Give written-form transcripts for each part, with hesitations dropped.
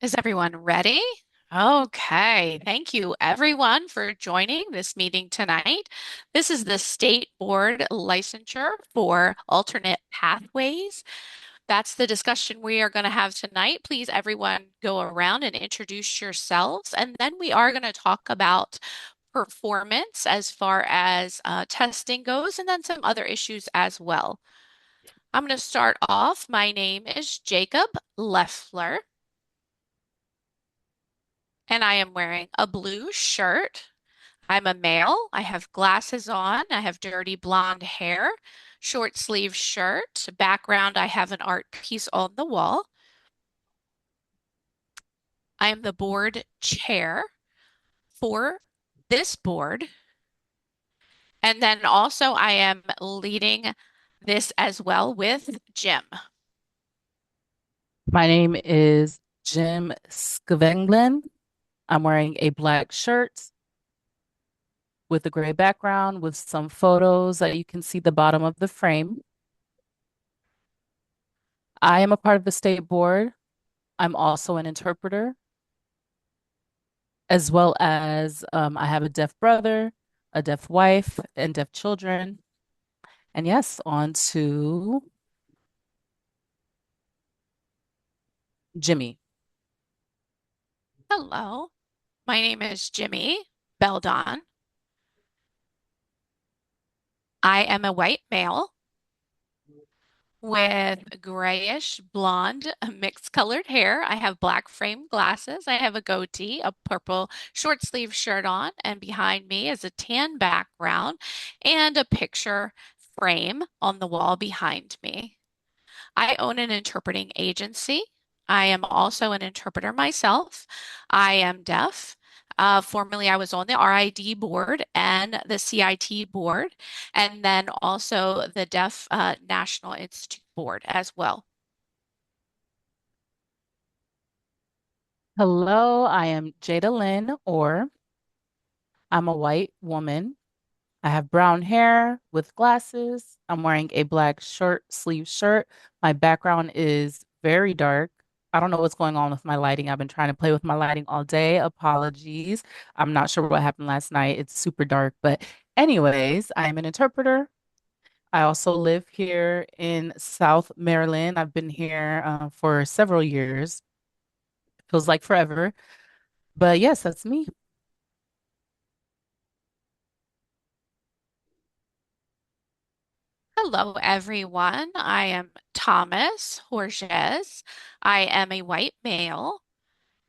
Is everyone ready? Okay, thank you everyone for joining this meeting tonight. This is the State Board Licensure for Alternate Pathways. That's the discussion we are going to have tonight. Please, everyone, go around and introduce yourselves, and then we are going to talk about performance as far as testing goes, and then some other issues as well. I'm going to start off. My name is Jacob Leffler. And I am wearing a blue shirt. I'm a male. I have glasses on. I have dirty blonde hair, short sleeve shirt. Background, I have an art piece on the wall. I am the board chair for this board. And then also, I am leading this as well with Jim. My name is Jim Skavenglen. I'm wearing a black shirt with a gray background with some photos that you can see the bottom of the frame. I am a part of the state board. I'm also an interpreter, as well as I have a deaf brother, a deaf wife, and deaf children. And yes, on to Jimmy. Hello, my name is Jimmy Beldon. I am a white male with grayish blonde mixed colored hair. I have black framed glasses. I have a goatee, a purple short sleeve shirt on, and behind me is a tan background and a picture frame on the wall behind me. I own an interpreting agency. I am also an interpreter myself. I am deaf. Formerly, I was on the RID board and the CIT board, and then also the Deaf National Institute board as well. Hello, I am Jada Lynn, or I'm a white woman. I have brown hair with glasses. I'm wearing a black sleeve shirt. My background is very dark. I don't know what's going on with my lighting. I've been trying to play with my lighting all day. Apologies. I'm not sure what happened last night. It's super dark. But, anyways, I'm an interpreter. I also live here in South Maryland. I've been here for several years. Feels like forever. But, yes, that's me. Hello, everyone. I am Thomas Horges. I am a white male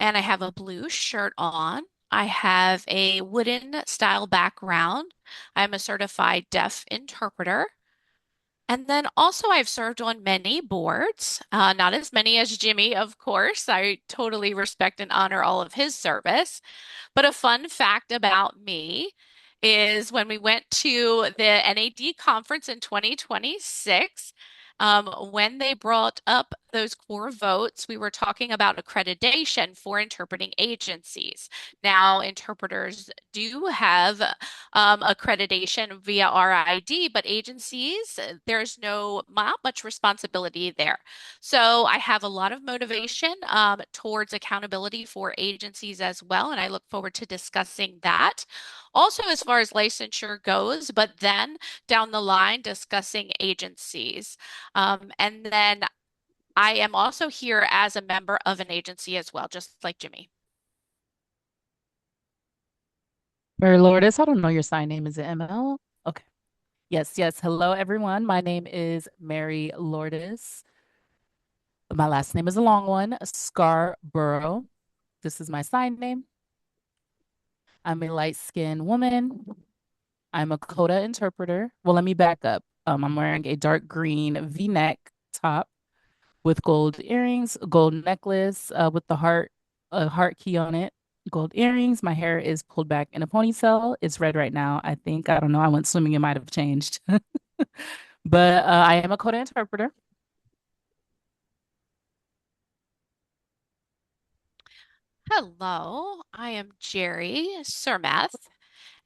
and I have a blue shirt on. I have a wooden style background. I'm a certified deaf interpreter. And then also, I've served on many boards, not as many as Jimmy, of course. I totally respect and honor all of his service. But a fun fact about me is when we went to the NAD conference in 2026, when they brought up those core votes, we were talking about accreditation for interpreting agencies. Now, interpreters do have accreditation via RID, but agencies, there's not much responsibility there. So I have a lot of motivation towards accountability for agencies as well, and I look forward to discussing that. Also, as far as licensure goes, but then down the line discussing agencies. And then I am also here as a member of an agency as well, just like Jimmy. Mary Lourdes, I don't know your sign name. Is it ML? Okay. Yes, yes. Hello, everyone. My name is Mary Lourdes. My last name is a long one, Scarborough. This is my sign name. I'm a light-skinned woman. I'm a coda interpreter. Well, let me back up. I'm wearing a dark green V-neck top with gold earrings, a gold necklace with the heart, a heart key on it, gold earrings. My hair is pulled back in a ponytail. It's red right now, I think. I don't know. I went swimming. It might have changed. But I am a coda interpreter. Hello, I am Jerry Surmeth,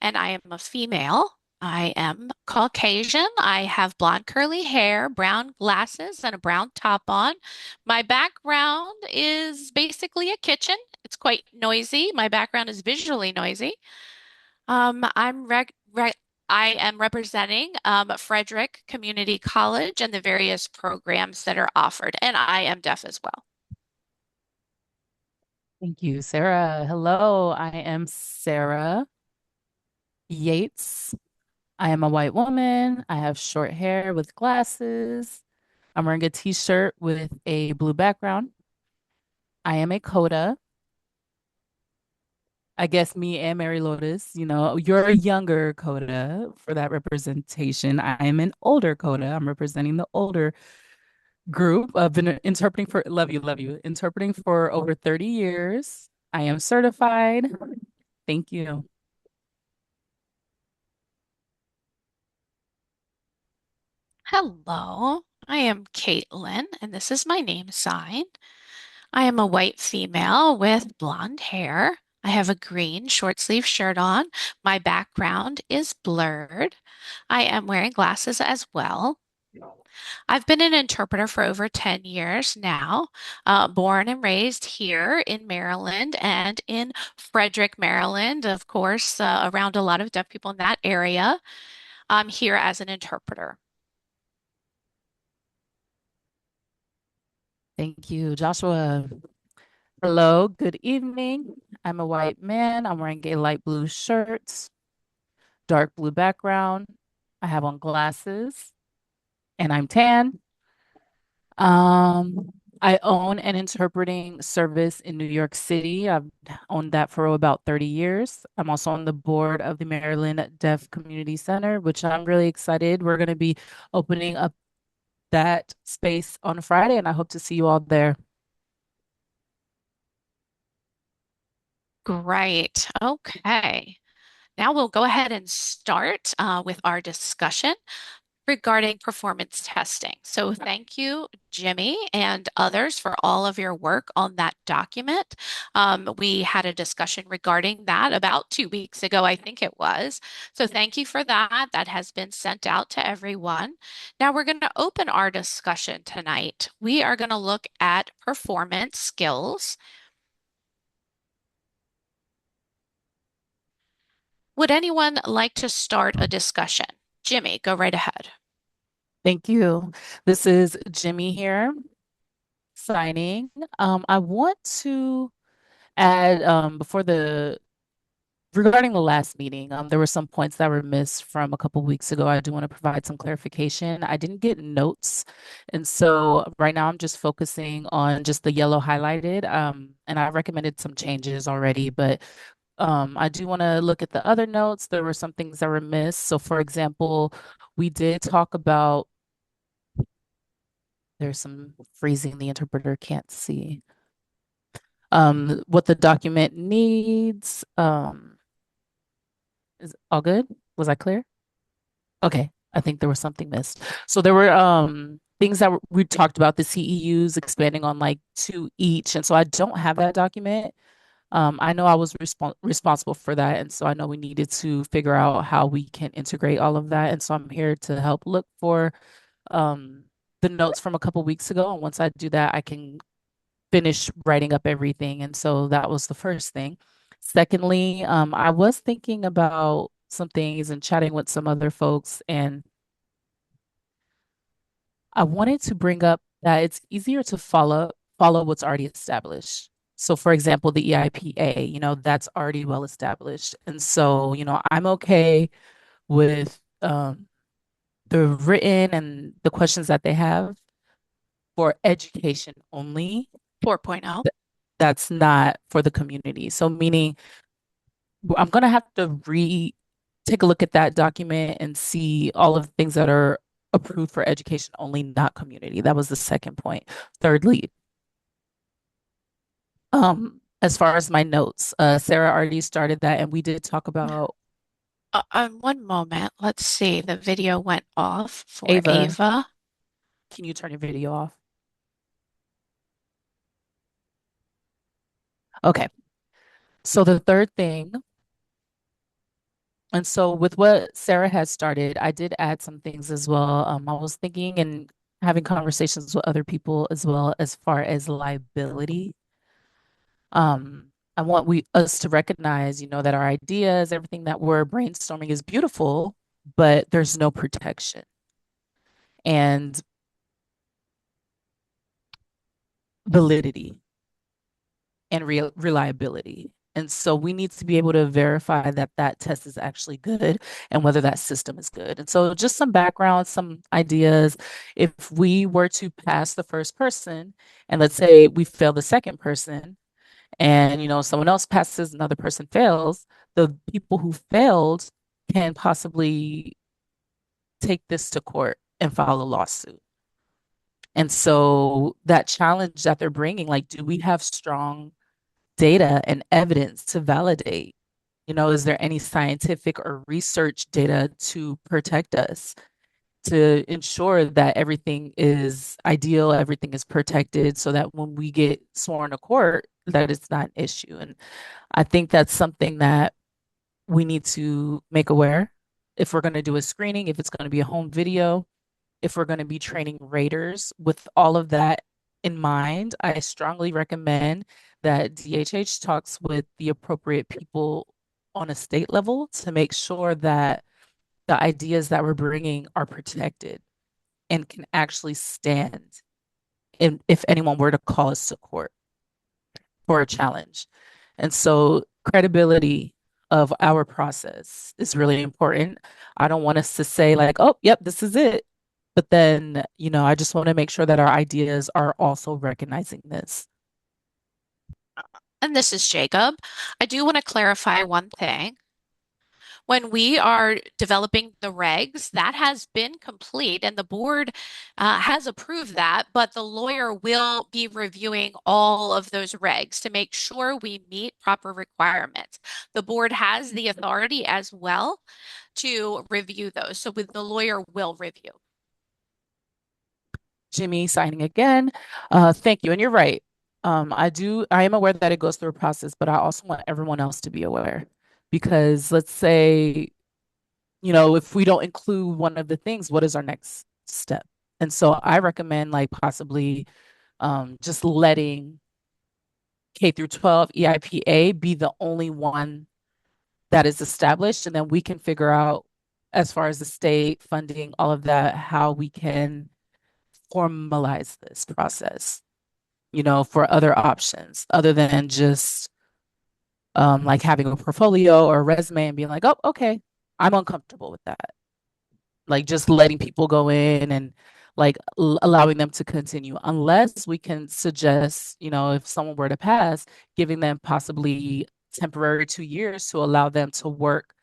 and I am a female. I am Caucasian. I have blonde curly hair, brown glasses, and a brown top on. My background is basically a kitchen. It's quite noisy. My background is visually noisy. I'm I am representing Frederick Community College and the various programs that are offered, and I am deaf as well. Thank you, Sarah. Hello, I am Sarah Yates. I am a white woman. I have short hair with glasses. I'm wearing a t-shirt with a blue background. I am a coda. I guess me and Mary Lotus, you're a younger coda for that representation. I am an older coda. I'm representing the older group. I've been interpreting for, love you, interpreting for over 30 years. I am certified. Thank you. Hello, I am Caitlin, and this is my name sign. I am a white female with blonde hair. I have a green short sleeve shirt on. My background is blurred. I am wearing glasses as well. I've been an interpreter for over 10 years now, born and raised here in Maryland and in Frederick, Maryland, of course, around a lot of deaf people in that area. I'm here as an interpreter. Thank you, Joshua. Hello, good evening. I'm a white man. I'm wearing a light blue shirt, dark blue background. I have on glasses and I'm tan. Um, I own an interpreting service in New York City. I've owned that for about 30 years. I'm also on the board of the Maryland Deaf Community Center, which I'm really excited. We're going to be opening up that space on Friday, and I hope to see you all there. Great. Okay. Now we'll go ahead and start with our discussion regarding performance testing. So thank you, Jimmy, and others for all of your work on that document. We had a discussion regarding that about 2 weeks ago, I think it was. So thank you for that. That has been sent out to everyone. Now we're going to open our discussion tonight. We are going to look at performance skills. Would anyone like to start a discussion? Jimmy, go right ahead. Thank you. This is Jimmy here signing. I want to add before the regarding the last meeting, there were some points that were missed from a couple weeks ago. I do want to provide some clarification. I didn't get notes, and so right now I'm just focusing on just the yellow highlighted. And I recommended some changes already, but I do want to look at the other notes. There were some things that were missed. So, for example, we did talk about there's some freezing the interpreter can't see. What the document needs. Is all good? Was I clear? Okay. I think there was something missed. So there were things that we talked about the CEUs expanding on like two each. And so I don't have that document. I know I was responsible for that. And so I know we needed to figure out how we can integrate all of that. And so I'm here to help look for um the notes from a couple weeks ago. And once I do that, I can finish writing up everything. And so that was the first thing. Secondly, I was thinking about some things and chatting with some other folks, and I wanted to bring up that it's easier to follow what's already established. So, for example, the EIPA, that's already well established. And so, I'm okay with the written and the questions that they have for education only. 4.0. That's not for the community. So meaning I'm gonna have to re take a look at that document and see all of the things that are approved for education only, not community. That was the second point. Thirdly, as far as my notes, Sarah already started that, and we did talk about One moment. Let's see. The video went off for Ava. Ava. Can you turn your video off? Okay. So the third thing And so with what Sarah has started, I did add some things as well. I was thinking and having conversations with other people as well as far as liability. I want we us to recognize, that our ideas, everything that we're brainstorming is beautiful, but there's no protection and validity and reliability. And so we need to be able to verify that that test is actually good and whether that system is good. And so just some background, some ideas. If we were to pass the first person, and let's say we fail the second person, and someone else passes, another person fails, the people who failed can possibly take this to court and file a lawsuit. And so that challenge that they're bringing, like, do we have strong data and evidence to validate? Is there any scientific or research data to protect us, to ensure that everything is ideal, everything is protected, so that when we get sworn to court, that it's not an issue? And I think that's something that we need to make aware. If we're going to do a screening, if it's going to be a home video, if we're going to be training raters with all of that in mind, I strongly recommend that DHH talks with the appropriate people on a state level to make sure that the ideas that we're bringing are protected and can actually stand if anyone were to call us to court for a challenge. And so credibility of our process is really important. I don't want us to say like, oh, yep, this is it. But then, I just want to make sure that our ideas are also recognizing this. And this is Jacob. I do want to clarify one thing. When we are developing the regs, that has been complete and the board has approved that, but the lawyer will be reviewing all of those regs to make sure we meet proper requirements. The board has the authority as well to review those. So the lawyer will review. Jimmy signing again. Thank you. And you're right. I am aware that it goes through a process, but I also want everyone else to be aware because let's say, if we don't include one of the things, what is our next step? And so I recommend like possibly just letting K through 12 EIPA be the only one that is established, and then we can figure out as far as the state funding, all of that, how we can formalize this process, for other options other than just like having a portfolio or a resume and being like, oh, okay, I'm uncomfortable with that. Like just letting people go in and like allowing them to continue, unless we can suggest, if someone were to pass, giving them possibly temporary 2 years to allow them to work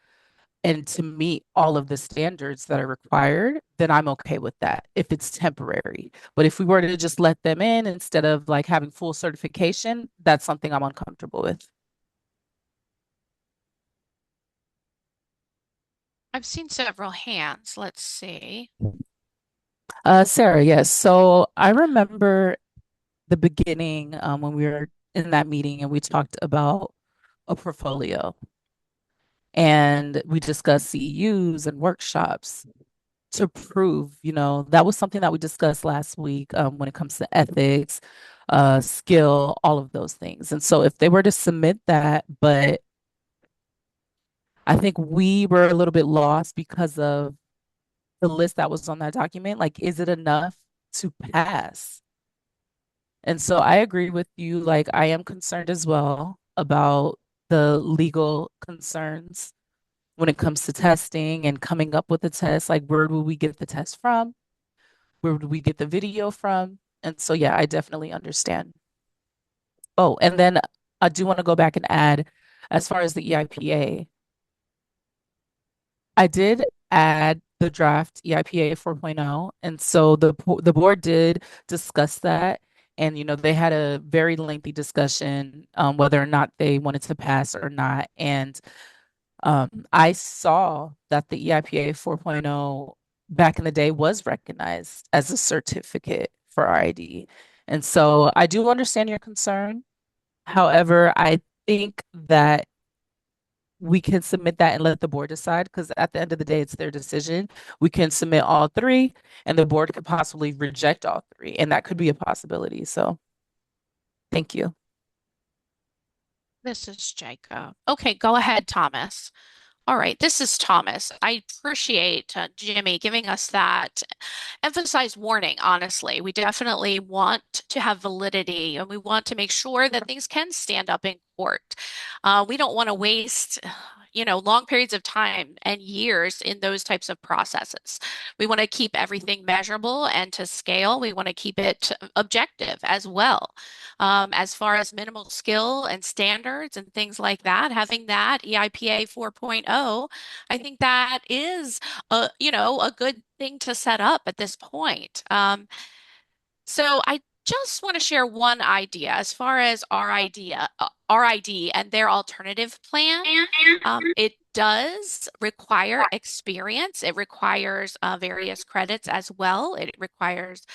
and to meet all of the standards that are required, then I'm okay with that if it's temporary. But if we were to just let them in instead of like having full certification, that's something I'm uncomfortable with. I've seen several hands. Let's see. Sarah, yes. So I remember the beginning when we were in that meeting and we talked about a portfolio and we discussed CEUs and workshops to prove, that was something that we discussed last week when it comes to ethics, skill, all of those things. And so if they were to submit that, but I think we were a little bit lost because of the list that was on that document. Like, is it enough to pass? And so I agree with you. Like, I am concerned as well about the legal concerns when it comes to testing and coming up with a test. Like, where do we get the test from? Where do we get the video from? And so, yeah, I definitely understand. Oh, and then I do want to go back and add, as far as the EIPA, I did add the draft EIPA 4.0, and so the board did discuss that, and they had a very lengthy discussion whether or not they wanted to pass or not, and I saw that the EIPA 4.0 back in the day was recognized as a certificate for RID, and so I do understand your concern. However, I think that we can submit that and let the board decide because at the end of the day, it's their decision. We can submit all three, and the board could possibly reject all three, and that could be a possibility. So, thank you. This is Jacob. Okay, go ahead, Thomas. All right, this is Thomas. I appreciate Jimmy giving us that emphasized warning, honestly. We definitely want to have validity and we want to make sure that things can stand up in court. We don't want to waste, long periods of time and years in those types of processes. We want to keep everything measurable and to scale. We want to keep it objective as well. As far as minimal skill and standards and things like that, having that EIPA 4.0, I think that is a good thing to set up at this point. So I just want to share one idea as far as RID and their alternative plan. It does require experience. It requires various credits as well. It requires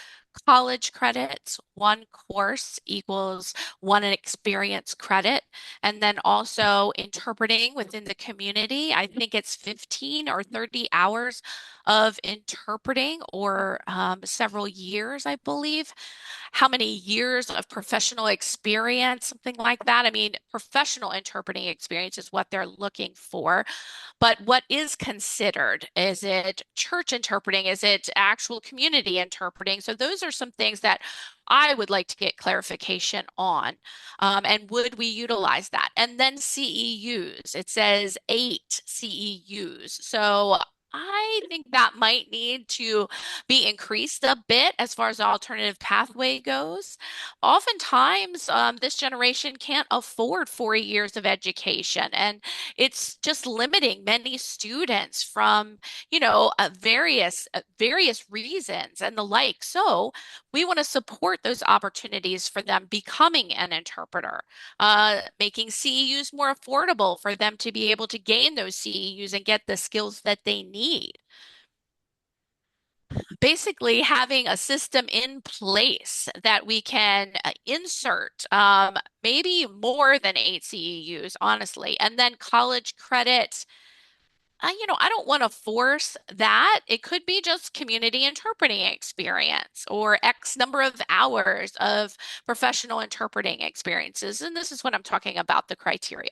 college credits. One course equals one experience credit. And then also interpreting within the community. I think it's 15 or 30 hours of interpreting or several years, I believe. How many years of professional experience, something like that. I mean, professional interpreting experience is what they're looking for. But what is considered? Is it church interpreting? Is it actual community interpreting? So those are some things that I would like to get clarification on. And would we utilize that? And then CEUs. It says 8 CEUs. So I think that might need to be increased a bit as far as the alternative pathway goes. Oftentimes, this generation can't afford 4 years of education, and it's just limiting many students from, various reasons and the like. So we want to support those opportunities for them becoming an interpreter, making CEUs more affordable for them to be able to gain those CEUs and get the skills that they need. Basically, having a system in place that we can insert maybe more than 8 CEUs, honestly, and then college credit. I don't want to force that. It could be just community interpreting experience or X number of hours of professional interpreting experiences. And this is what I'm talking about the criteria.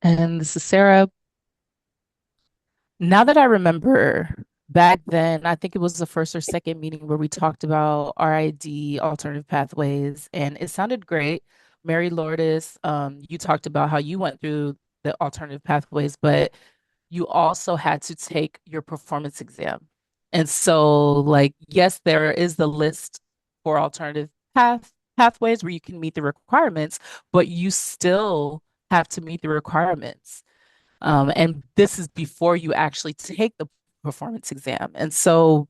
And this is Sarah. Now that I remember back then, I think it was the first or second meeting where we talked about RID, alternative pathways, and it sounded great. Mary Lourdes, you talked about how you went through the alternative pathways, but you also had to take your performance exam. And so, like, yes, there is the list for alternative pathways where you can meet the requirements, but you still have to meet the requirements. And this is before you actually take the performance exam. And so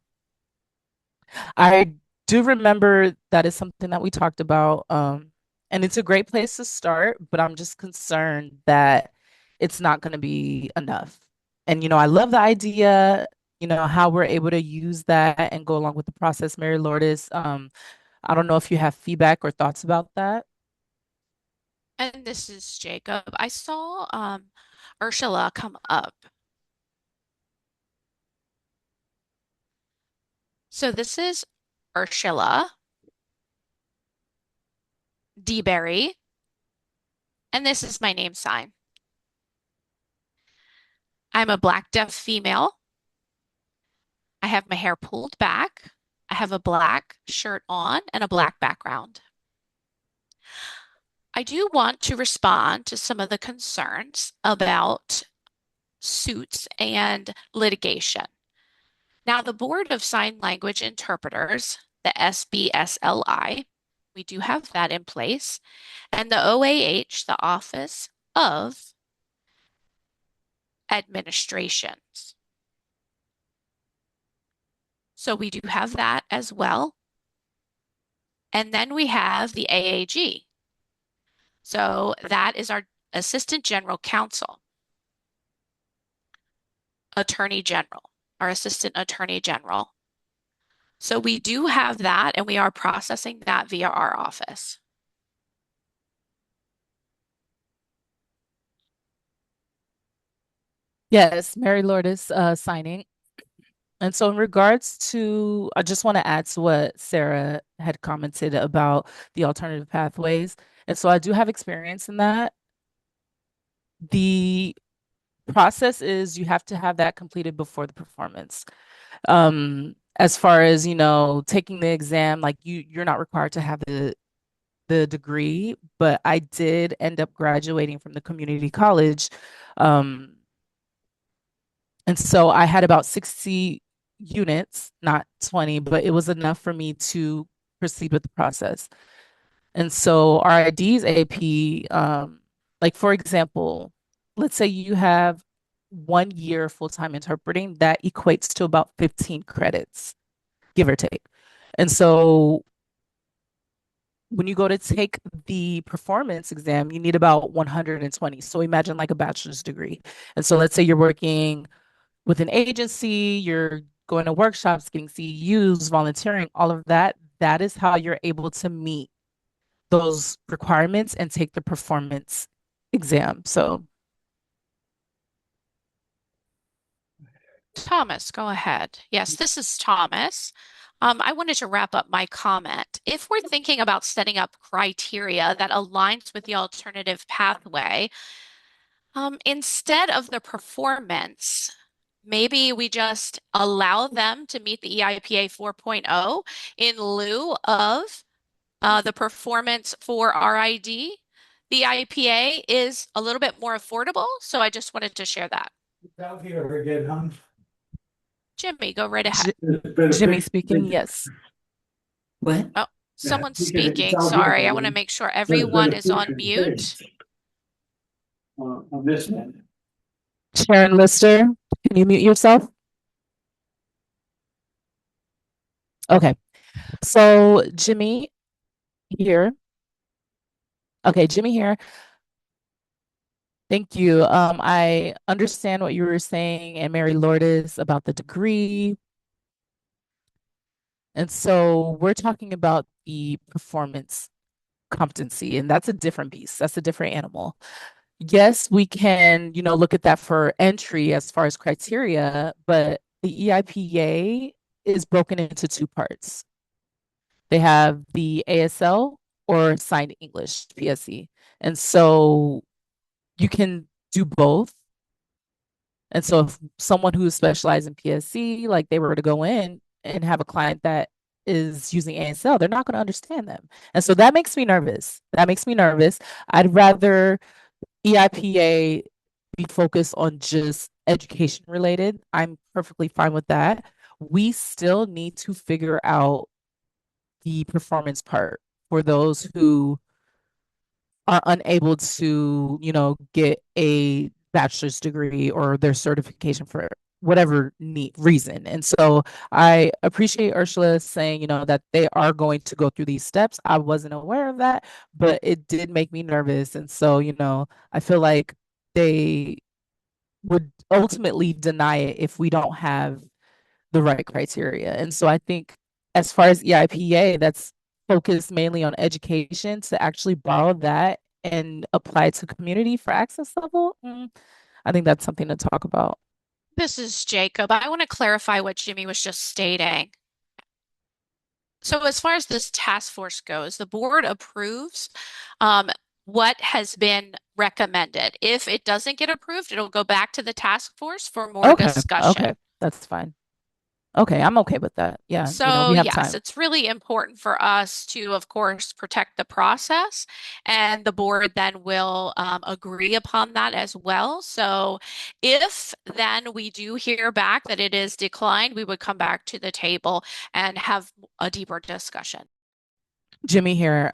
I do remember that is something that we talked about. And it's a great place to start, but I'm just concerned that it's not going to be enough. And, I love the idea, how we're able to use that and go along with the process, Mary Lourdes. I don't know if you have feedback or thoughts about that. And this is Jacob. I saw Ursula come up. So this is Ursula DeBerry, and this is my name sign. I'm a black deaf female. I have my hair pulled back. I have a black shirt on and a black background. I do want to respond to some of the concerns about suits and litigation. Now, the Board of Sign Language Interpreters, the SBSLI, we do have that in place, and the OAH, the Office of Administrations. So we do have that as well. And then we have the AAG. So that is our Assistant General Counsel, Attorney General, our Assistant Attorney General. So we do have that, and we are processing that via our office. Yes, Mary Lourdes signing. And so, in regards to, I just want to add to what Sarah had commented about the alternative pathways. And so, I do have experience in that. The process is you have to have that completed before the performance. As far as, taking the exam, like you're not required to have the degree, but I did end up graduating from the community college. Um, and so I had about 60 units, not 20, but it was enough for me to proceed with the process. And so RID's AP, like for example, let's say you have 1 year full-time interpreting, that equates to about 15 credits, give or take. And so when you go to take the performance exam, you need about 120. So imagine like a bachelor's degree. And so let's say you're working with an agency, you're going to workshops, getting CEUs, volunteering, all of that. That is how you're able to meet those requirements and take the performance exam. So, Thomas, go ahead. Yes, this is Thomas. I wanted to wrap up my comment. If we're thinking about setting up criteria that aligns with the alternative pathway, instead of the performance, maybe we just allow them to meet the EIPA 4.0 in lieu of the performance for RID. The IPA is a little bit more affordable, so I just wanted to share that. Out here again, huh? Jimmy, go right ahead. J Jimmy speaking, yes. What? Oh, Yeah, someone's it's speaking. out here Sorry. I want to again. make sure There's been everyone a is on picture mute. on this one. Sharon Lister, can you mute yourself? Okay. So, Jimmy here. Okay, Jimmy here. Thank you. I understand what you were saying, and Mary Lourdes about the degree. And so we're talking about the performance competency, and that's a different beast. That's a different animal. Yes, we can, look at that for entry as far as criteria, but the EIPA is broken into two parts. They have the ASL or signed English PSE. And so you can do both. And so if someone who is specialized in PSC, like they were to go in and have a client that is using ASL, they're not going to understand them. And so that makes me nervous. That makes me nervous. I'd rather EIPA be focused on just education related. I'm perfectly fine with that. We still need to figure out the performance part for those who are unable to, get a bachelor's degree or their certification for whatever reason. And so I appreciate Ursula saying, that they are going to go through these steps. I wasn't aware of that, but it did make me nervous. And so, I feel like they would ultimately deny it if we don't have the right criteria. And so I think as far as EIPA, that's focused mainly on education to actually borrow that and apply it to community for access level. I think that's something to talk about. This is Jacob. I want to clarify what Jimmy was just stating. So, as far as this task force goes, the board approves um, what has been recommended. If it doesn't get approved, it'll go back to the task force for more Okay, okay, discussion. that's fine. Okay, I'm okay with that. Yeah, So, we have yes, time. it's really important for us to, of course, protect the process, and the board then will agree upon that as well. So, if then we do hear back that it is declined, we would come back to the table and have a deeper discussion. Jimmy here.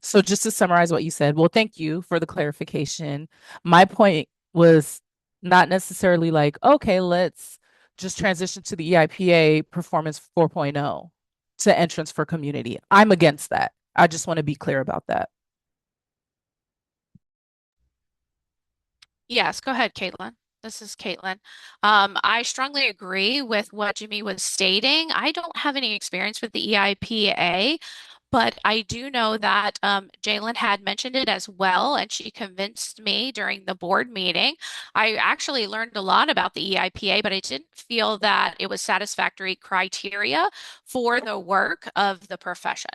So just to summarize what you said, well, thank you for the clarification. My point was not necessarily like, okay, let's just transition to the EIPA Performance 4.0 to entrance for community. I'm against that. I just want to be clear about that. Yes, go ahead, Caitlin. This is Caitlin. I strongly agree with what Jimmy was stating. I don't have any experience with the EIPA, But I do know that Jalen had mentioned it as well, and she convinced me during the board meeting. I actually learned a lot about the EIPA, but I didn't feel that it was satisfactory criteria for the work of the profession.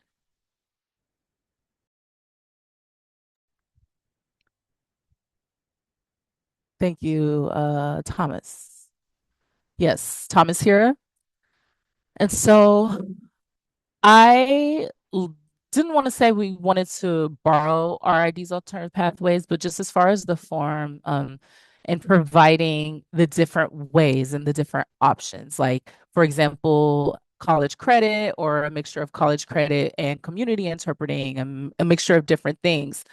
Thank you, Thomas. Yes, Thomas here. And so I didn't want to say we wanted to borrow RID's alternative pathways, but just as far as the form, and providing the different ways and the different options, like, for example, college credit or a mixture of college credit and community interpreting, and a mixture of different things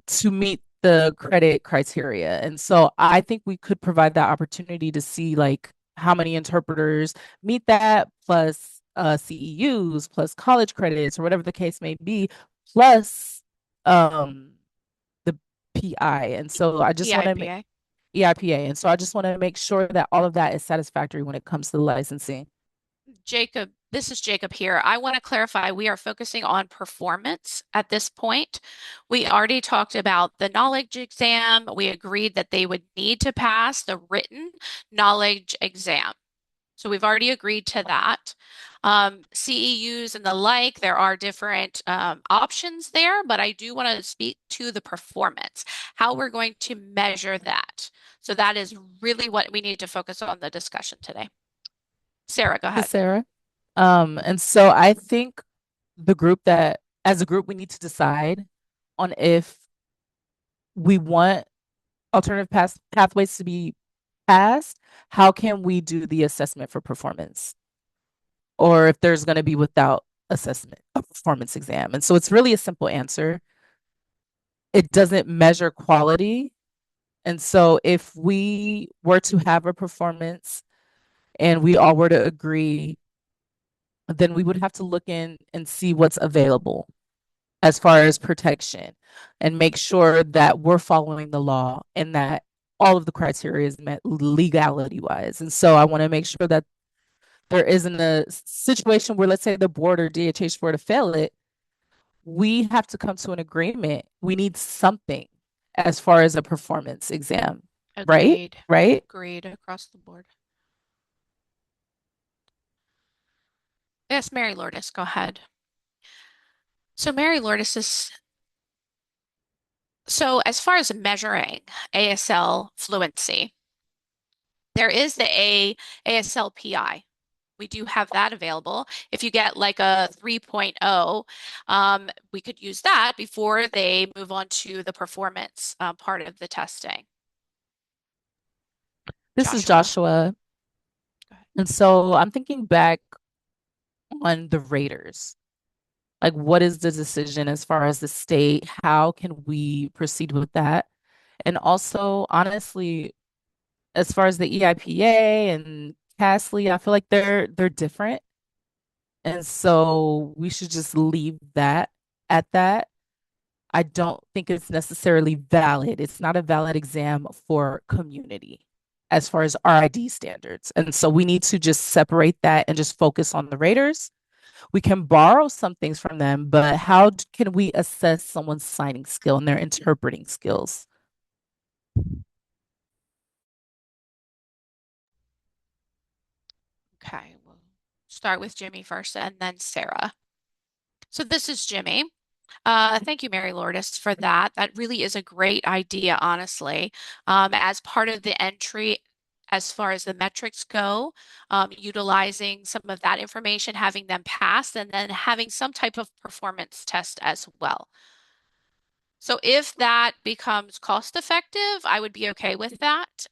to meet the credit criteria. And so I think we could provide that opportunity to see like how many interpreters meet that, plus CEUs, plus college credits, or whatever the case may be, plus um the PI. And so I just want to make EIPA. EIPA. And so I just want to make sure that all of that is satisfactory when it comes to the licensing. Jacob, this is Jacob here. I want to clarify we are focusing on performance at this point. We already talked about the knowledge exam. We agreed that they would need to pass the written knowledge exam. So we've already agreed to that. CEUs and the like, there are different options there, but I do want to speak to the performance, how we're going to measure that. So that is really what we need to focus on the discussion today. Sarah, go To ahead. Sarah. And so I think the group that, as a group, we need to decide on if we want alternative pathways to be passed, how can we do the assessment for performance? Or if there's going to be without assessment, a performance exam. And so it's really a simple answer. It doesn't measure quality. And so if we were to have a performance and we all were to agree, then we would have to look in and see what's available as far as protection and make sure that we're following the law and that all of the criteria is met legality wise. And so I want to make sure that there isn't a situation where, let's say, the board or DHH were to fail it, we have to come to an agreement. We need something as far as a performance exam, right? Agreed. Right? Agreed across the board. Yes, Mary Lourdes, go ahead. So Mary Lourdes is so as far as measuring ASL fluency, there is the ASLPI. We do have that available. If you get like a 3.0, we could use that before they move on to the performance part of the testing. This is Joshua, Joshua. go ahead. And so I'm thinking back on the Raiders. Like, what is the decision as far as the state? How can we proceed with that? And also, honestly, as far as the EIPA and CASLE, I feel like they're different. And so we should just leave that at that. I don't think it's necessarily valid. It's not a valid exam for community as far as RID standards. And so we need to just separate that and just focus on the Raiders. We can borrow some things from them, but how can we assess someone's signing skill and their interpreting skills? Okay, we'll start with Jimmy first and then Sarah. So this is Jimmy. Thank you, Mary Lourdes, for that. That really is a great idea, honestly. As part of the entry, as far as the metrics go, utilizing some of that information, having them pass, and then having some type of performance test as well. So if that becomes cost effective, I would be okay with that.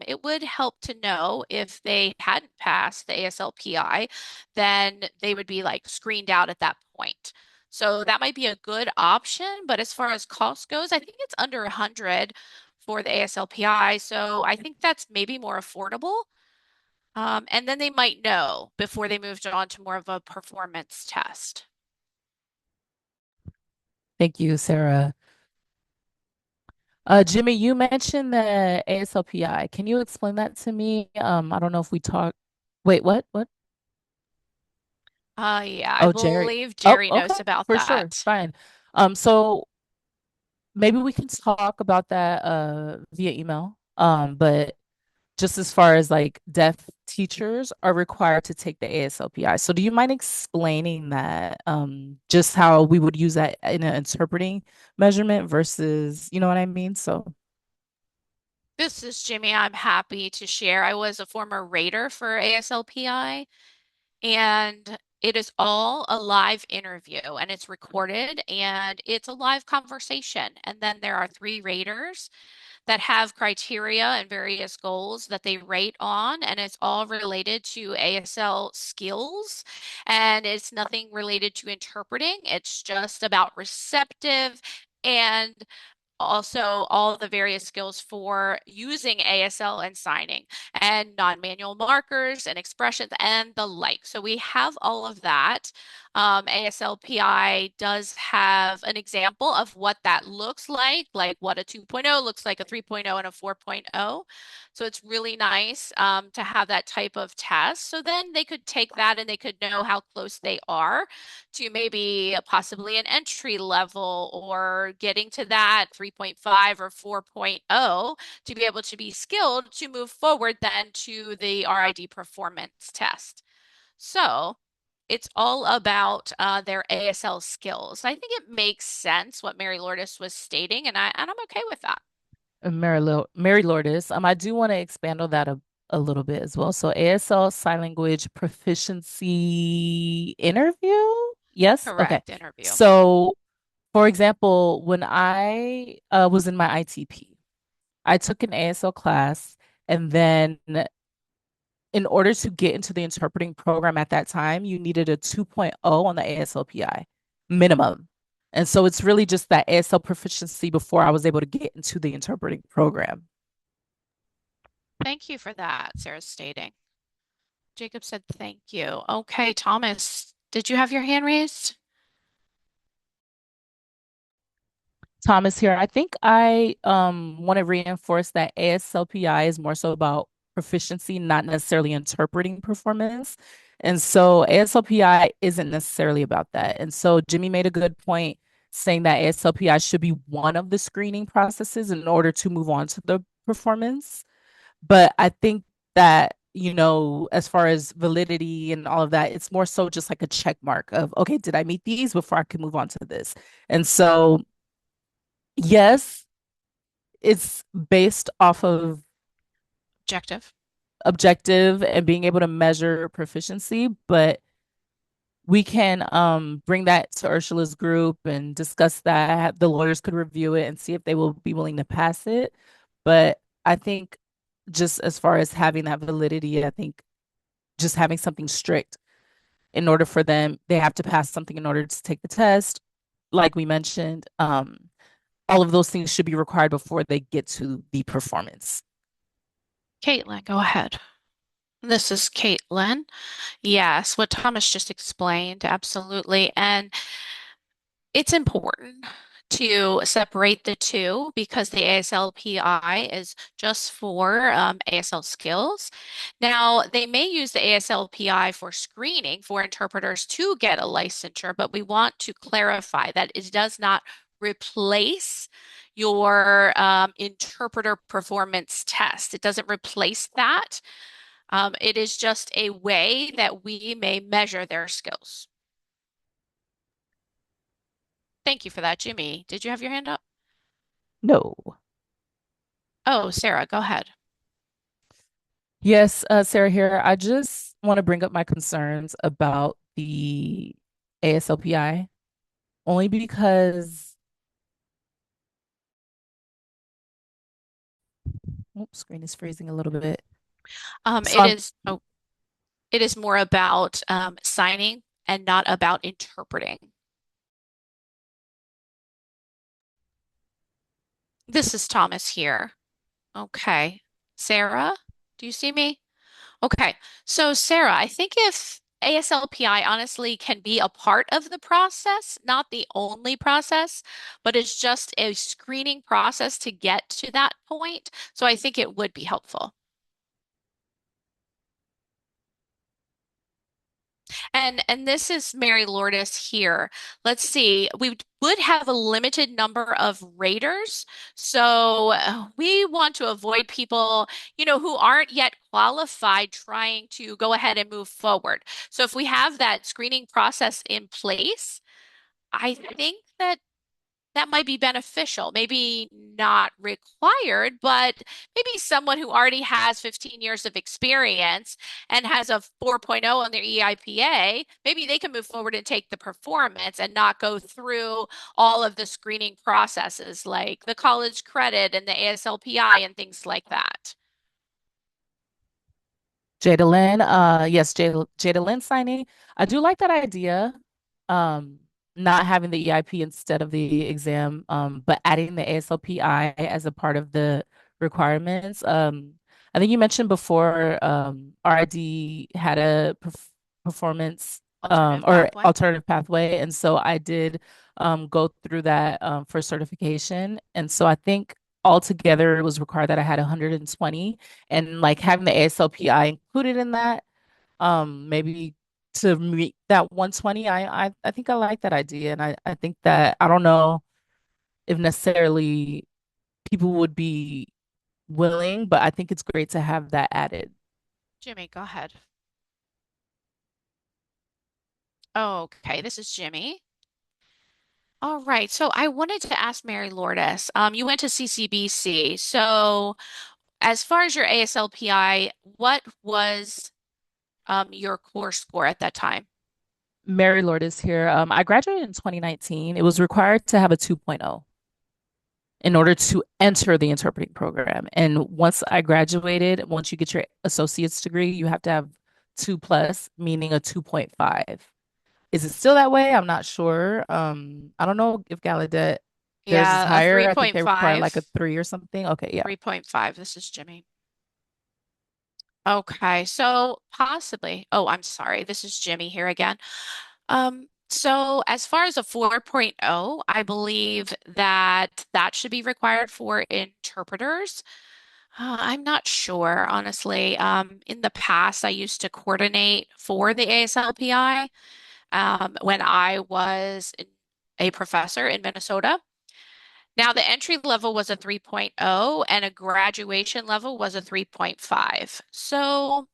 It would help to know if they hadn't passed the ASLPI, then they would be like screened out at that point. So that might be a good option, but as far as cost goes, I think it's under 100 for the ASLPI. So I think that's maybe more affordable. And then they might know before they moved on to more of a performance test. Thank you, Sarah. Jimmy, you mentioned the ASLPI. Can you explain that to me? I don't know if we talked. Wait, what? What? Yeah, I Oh, Jerry. believe Oh, Jerry okay, knows about for sure. that. Fine. So maybe we can talk about that via email. But just as far as like deaf teachers are required to take the ASLPI. So do you mind explaining that? Just how we would use that in an interpreting measurement versus, you know what I mean? So This is Jimmy. I'm happy to share. I was a former rater for ASLPI, and it is all a live interview and it's recorded and it's a live conversation. And then there are three raters that have criteria and various goals that they rate on, and it's all related to ASL skills. And it's nothing related to interpreting, it's just about receptive and also all the various skills for using ASL and signing and non-manual markers and expressions and the like. So we have all of that. ASLPI does have an example of what that looks like what a 2.0 looks like, a 3.0 and a 4.0. So it's really nice to have that type of test. So then they could take that and they could know how close they are to maybe possibly an entry level or getting to that 3.5 or 4.0 to be able to be skilled to move forward then to the RID performance test. So it's all about their ASL skills. I think it makes sense what Mary Lourdes was stating, and I'm okay with that. Mary Lourdes, I do want to expand on that a little bit as well. So ASL sign language proficiency interview? Yes? Okay. Correct interview. So for example, when I was in my ITP, I took an ASL class, and then in order to get into the interpreting program at that time, you needed a 2.0 on the ASLPI minimum. And so it's really just that ASL proficiency before I was able to get into the interpreting program. Thank you for that, Sarah's stating. Jacob said thank you. Okay, Thomas, did you have your hand raised? Thomas here. I think I want to reinforce that ASLPI is more so about proficiency, not necessarily interpreting performance. And so ASLPI isn't necessarily about that. And so Jimmy made a good point saying that ASLPI should be one of the screening processes in order to move on to the performance. But I think that, as far as validity and all of that, it's more so just like a check mark of, okay, did I meet these before I can move on to this? And so yes, it's based off of Objective. objective and being able to measure proficiency, but we can bring that to Ursula's group and discuss that. The lawyers could review it and see if they will be willing to pass it. But I think just as far as having that validity, I think just having something strict in order for them, they have to pass something in order to take the test. Like we mentioned, all of those things should be required before they get to the performance. Caitlin, go ahead. This is Caitlin. Yes, what Thomas just explained, absolutely. And it's important to separate the two because the ASLPI is just for ASL skills. Now, they may use the ASLPI for screening for interpreters to get a licensure, but we want to clarify that it does not replace your interpreter performance test. It doesn't replace that. It is just a way that we may measure their skills. Thank you for that, Jimmy. Did you have your hand up? No. Oh, Sarah, go ahead. Yes, Sarah here. I just want to bring up my concerns about the ASLPI only because, oops, screen is freezing a little bit. So It I'm, is it is more about signing and not about interpreting. This is Thomas here. Okay. Sarah, do you see me? Okay. So, Sarah, I think if ASLPI honestly can be a part of the process, not the only process, but it's just a screening process to get to that point. So, I think it would be helpful. And this is Mary Lourdes here. Let's see. We would have a limited number of raters. So we want to avoid people, who aren't yet qualified trying to go ahead and move forward. So if we have that screening process in place, I think that might be beneficial. Maybe not required, but maybe someone who already has 15 years of experience and has a 4.0 on their EIPA, maybe they can move forward and take the performance and not go through all of the screening processes like the college credit and the ASLPI and things like that. Jada yes, Jada Lynn signing. I do like that idea. Um, Not having the EIP instead of the exam, but adding the ASLPI as a part of the requirements. I think you mentioned before, RID had a performance Alternative or pathway. alternative pathway, and so I did go through that for certification, and so I think altogether it was required that I had 120 and like having the ASLPI included in that, maybe to meet that 120, I think I like that idea. And I think that I don't know if necessarily people would be willing, but I think it's great to have that added. Jimmy, go ahead. Okay, this is Jimmy. All right, so I wanted to ask Mary Lourdes, you went to CCBC. So as far as your ASLPI, what was your core score at that time? Mary Lord is here. I graduated in 2019. It was required to have a 2.0 in order to enter the interpreting program. And once I graduated, once you get your associate's degree, you have to have 2 plus, meaning a 2.5. Is it still that way? I'm not sure. I don't know if Gallaudet, theirs is Yeah, a higher. I think they require like a 3.5. 3 or something. Okay, yeah. 3.5. This is Jimmy. Okay, so possibly. Oh, I'm sorry. This is Jimmy here again. So as far as a 4.0, I believe that that should be required for interpreters. I'm not sure, honestly. In the past, I used to coordinate for the ASLPI when I was a professor in Minnesota. Now, the entry level was a 3.0 and a graduation level was a 3.5. So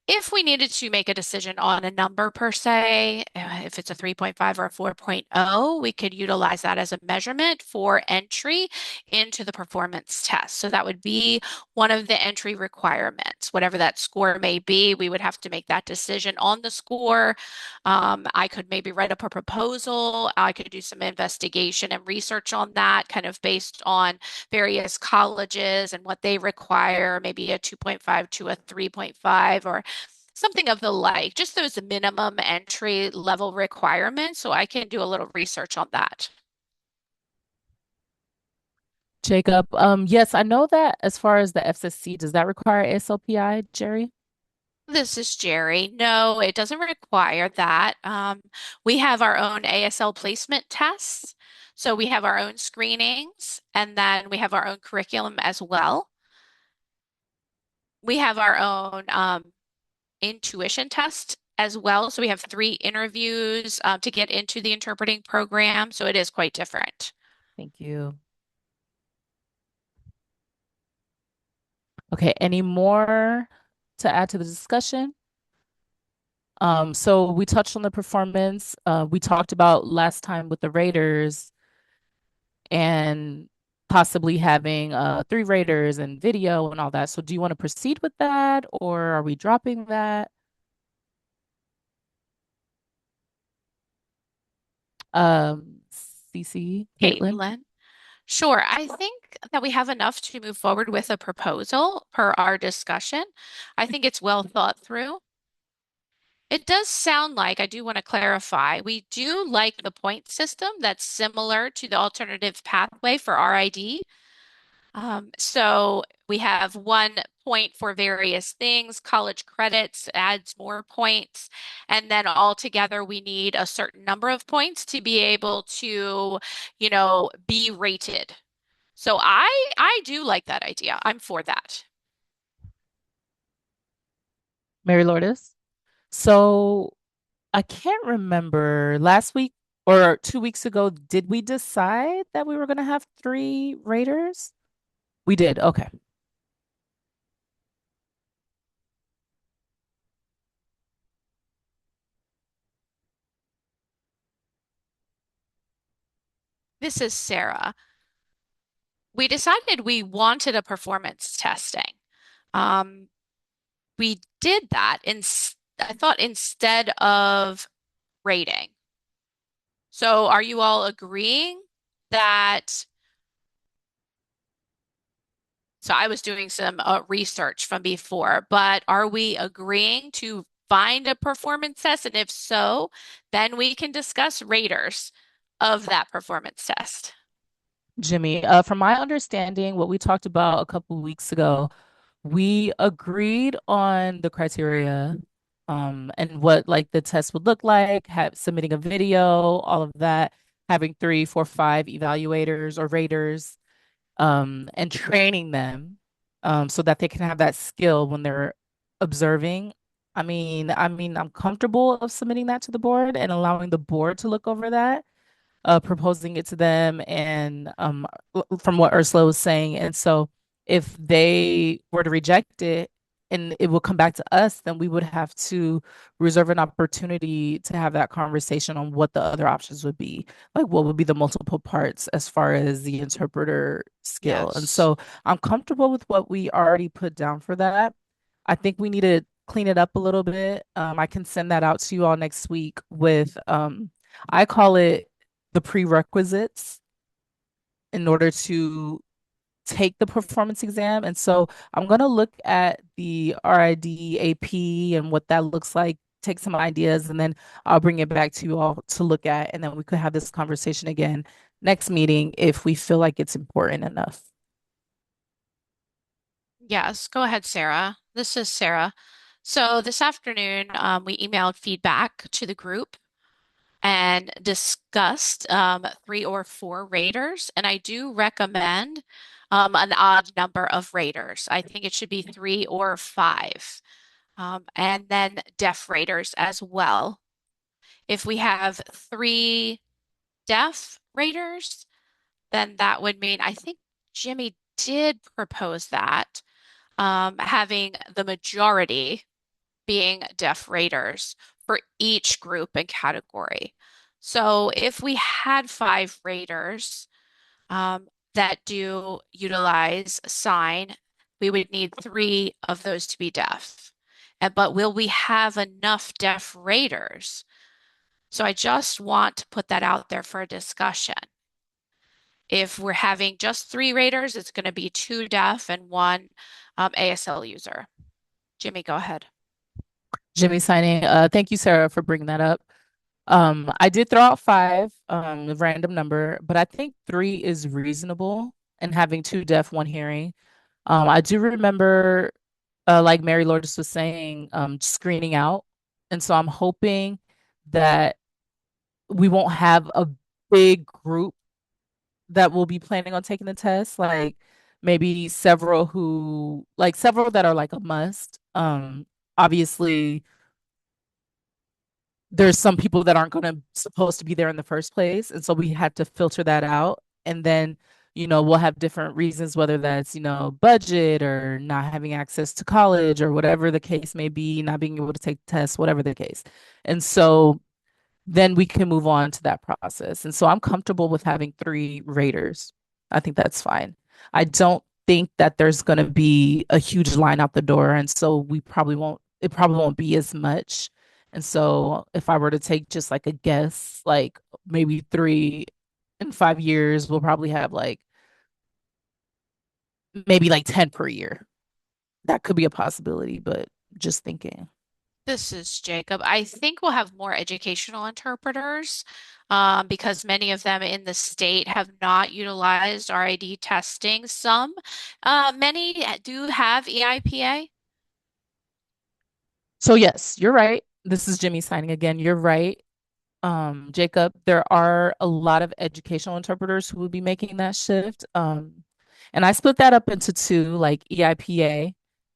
if we needed to make a decision on a number per se, if it's a 3.5 or a 4.0, we could utilize that as a measurement for entry into the performance test. So that would be one of the entry requirements. Whatever that score may be, we would have to make that decision on the score. I could maybe write up a proposal. I could do some investigation and research on that, kind of based on various colleges and what they require, maybe a 2.5 to a 3.5 or something of the like, just those minimum entry level requirements. So I can do a little research on that. Jacob, yes, I know that as far as the FSC, does that require ASLPI, Jerry? This is Jerry. No, it doesn't require that. We have our own ASL placement tests. So we have our own screenings and then we have our own curriculum as well. We have our own intuition test as well. So we have 3 interviews to get into the interpreting program. So it is quite different. Thank you. Okay, any more to add to the discussion? So we touched on the performance. We talked about last time with the Raiders and possibly having 3 Raiders and video and all that. So do you want to proceed with that or are we dropping that? CC, Caitlin? Caitlin. Sure. I think that we have enough to move forward with a proposal per our discussion. I think it's well thought through. It does sound like, I do want to clarify, we do like the point system that's similar to the alternative pathway for RID. So we have 1 point for various things, college credits adds more points, and then altogether we need a certain number of points to be able to, be rated. So I do like that idea. I'm for that. Mary Lourdes? So I can't remember last week or 2 weeks ago, did we decide that we were going to have three raters? We did. Okay. This is Sarah. We decided we wanted a performance testing. Um, we did that in, I thought instead of rating. So are you all agreeing that? So I was doing some research from before, but are we agreeing to find a performance test? And if so, then we can discuss raters of that performance test. Jimmy, from my understanding, what we talked about a couple weeks ago, we agreed on the criteria, and what like the test would look like, have submitting a video, all of that, having three, four, five evaluators or raters, and training them, so that they can have that skill when they're observing. I'm comfortable of submitting that to the board and allowing the board to look over that, proposing it to them, and from what Ursula was saying. And so if they were to reject it and it will come back to us, then we would have to reserve an opportunity to have that conversation on what the other options would be. Like what would be the multiple parts as far as the interpreter skill. And Yes. so I'm comfortable with what we already put down for that. I think we need to clean it up a little bit. I can send that out to you all next week with I call it the prerequisites in order to take the performance exam. And so I'm going to look at the RID AP and what that looks like, take some ideas, and then I'll bring it back to you all to look at. And then we could have this conversation again next meeting if we feel like it's important enough. Yes, go ahead, Sarah. This is Sarah. So this afternoon, we emailed feedback to the group and discussed three or four raters. And I do recommend an odd number of raters. I think it should be three or five. And then deaf raters as well. If we have three deaf raters, then that would mean I think Jimmy did propose that, having the majority being deaf raters for each group and category. So if we had five raters that do utilize sign, we would need three of those to be deaf. But will we have enough deaf raters? So I just want to put that out there for a discussion. If we're having just three raters, it's going to be two deaf and one ASL user. Jimmy, go ahead. Jimmy signing. Thank you, Sarah, for bringing that up. I did throw out five, a random number, but I think three is reasonable, and having two deaf, one hearing. I do remember, like Mary Lourdes was saying, screening out. And so I'm hoping that we won't have a big group that will be planning on taking the test, like maybe several that are like a must. Obviously, there's some people that aren't going to supposed to be there in the first place, and so we had to filter that out. And then, we'll have different reasons, whether that's, budget or not having access to college or whatever the case may be, not being able to take the test, whatever the case. And so then we can move on to that process. And so I'm comfortable with having three raters. I think that's fine. I don't think that there's going to be a huge line out the door. And so it probably won't be as much. And so if I were to take just like a guess, like maybe three in 5 years, we'll probably have like maybe like 10 per year. That could be a possibility, but just thinking. This is Jacob. I think we'll have more educational interpreters because many of them in the state have not utilized RID testing. Many do have EIPA. So yes, you're right. This is Jimmy signing again. You're right. Jacob, there are a lot of educational interpreters who will be making that shift. And I split that up into two, like EIPA,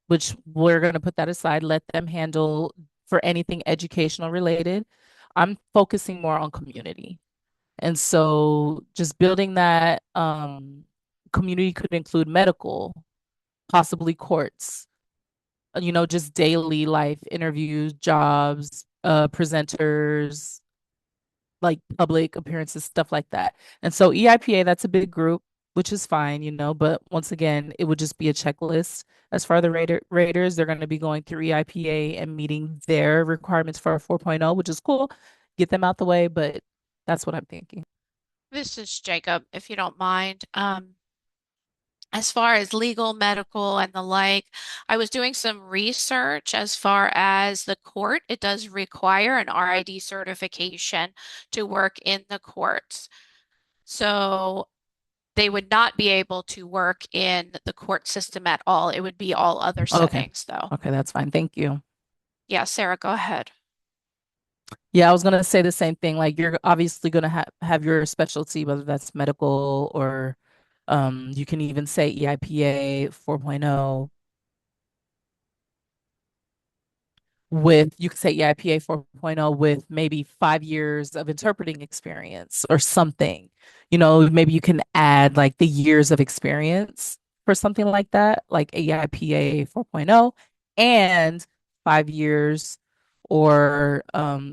which we're going to put that aside, let them handle for anything educational related. I'm focusing more on community. And so just building that community could include medical, possibly courts, just daily life interviews, jobs, presenters, like public appearances, stuff like that. And so EIPA, that's a big group, which is fine, but once again, it would just be a checklist. As far as the raters, they're going to be going through EIPA and meeting their requirements for a 4.0, which is cool. Get them out the way, but that's what I'm thinking. This is Jacob, if you don't mind. As far as legal, medical, and the like, I was doing some research as far as the court. It does require an RID certification to work in the courts. So they would not be able to work in the court system at all. It would be all other Okay. settings, though. Okay, that's fine. Thank you. Yeah, Sarah, go ahead. Yeah, I was gonna say the same thing. Like you're obviously gonna have your specialty, whether that's medical or you can even say EIPA 4.0 with you could say EIPA 4.0 with maybe 5 years of interpreting experience or something. Maybe you can add like the years of experience for something like that, like EIPA 4.0 and 5 years, or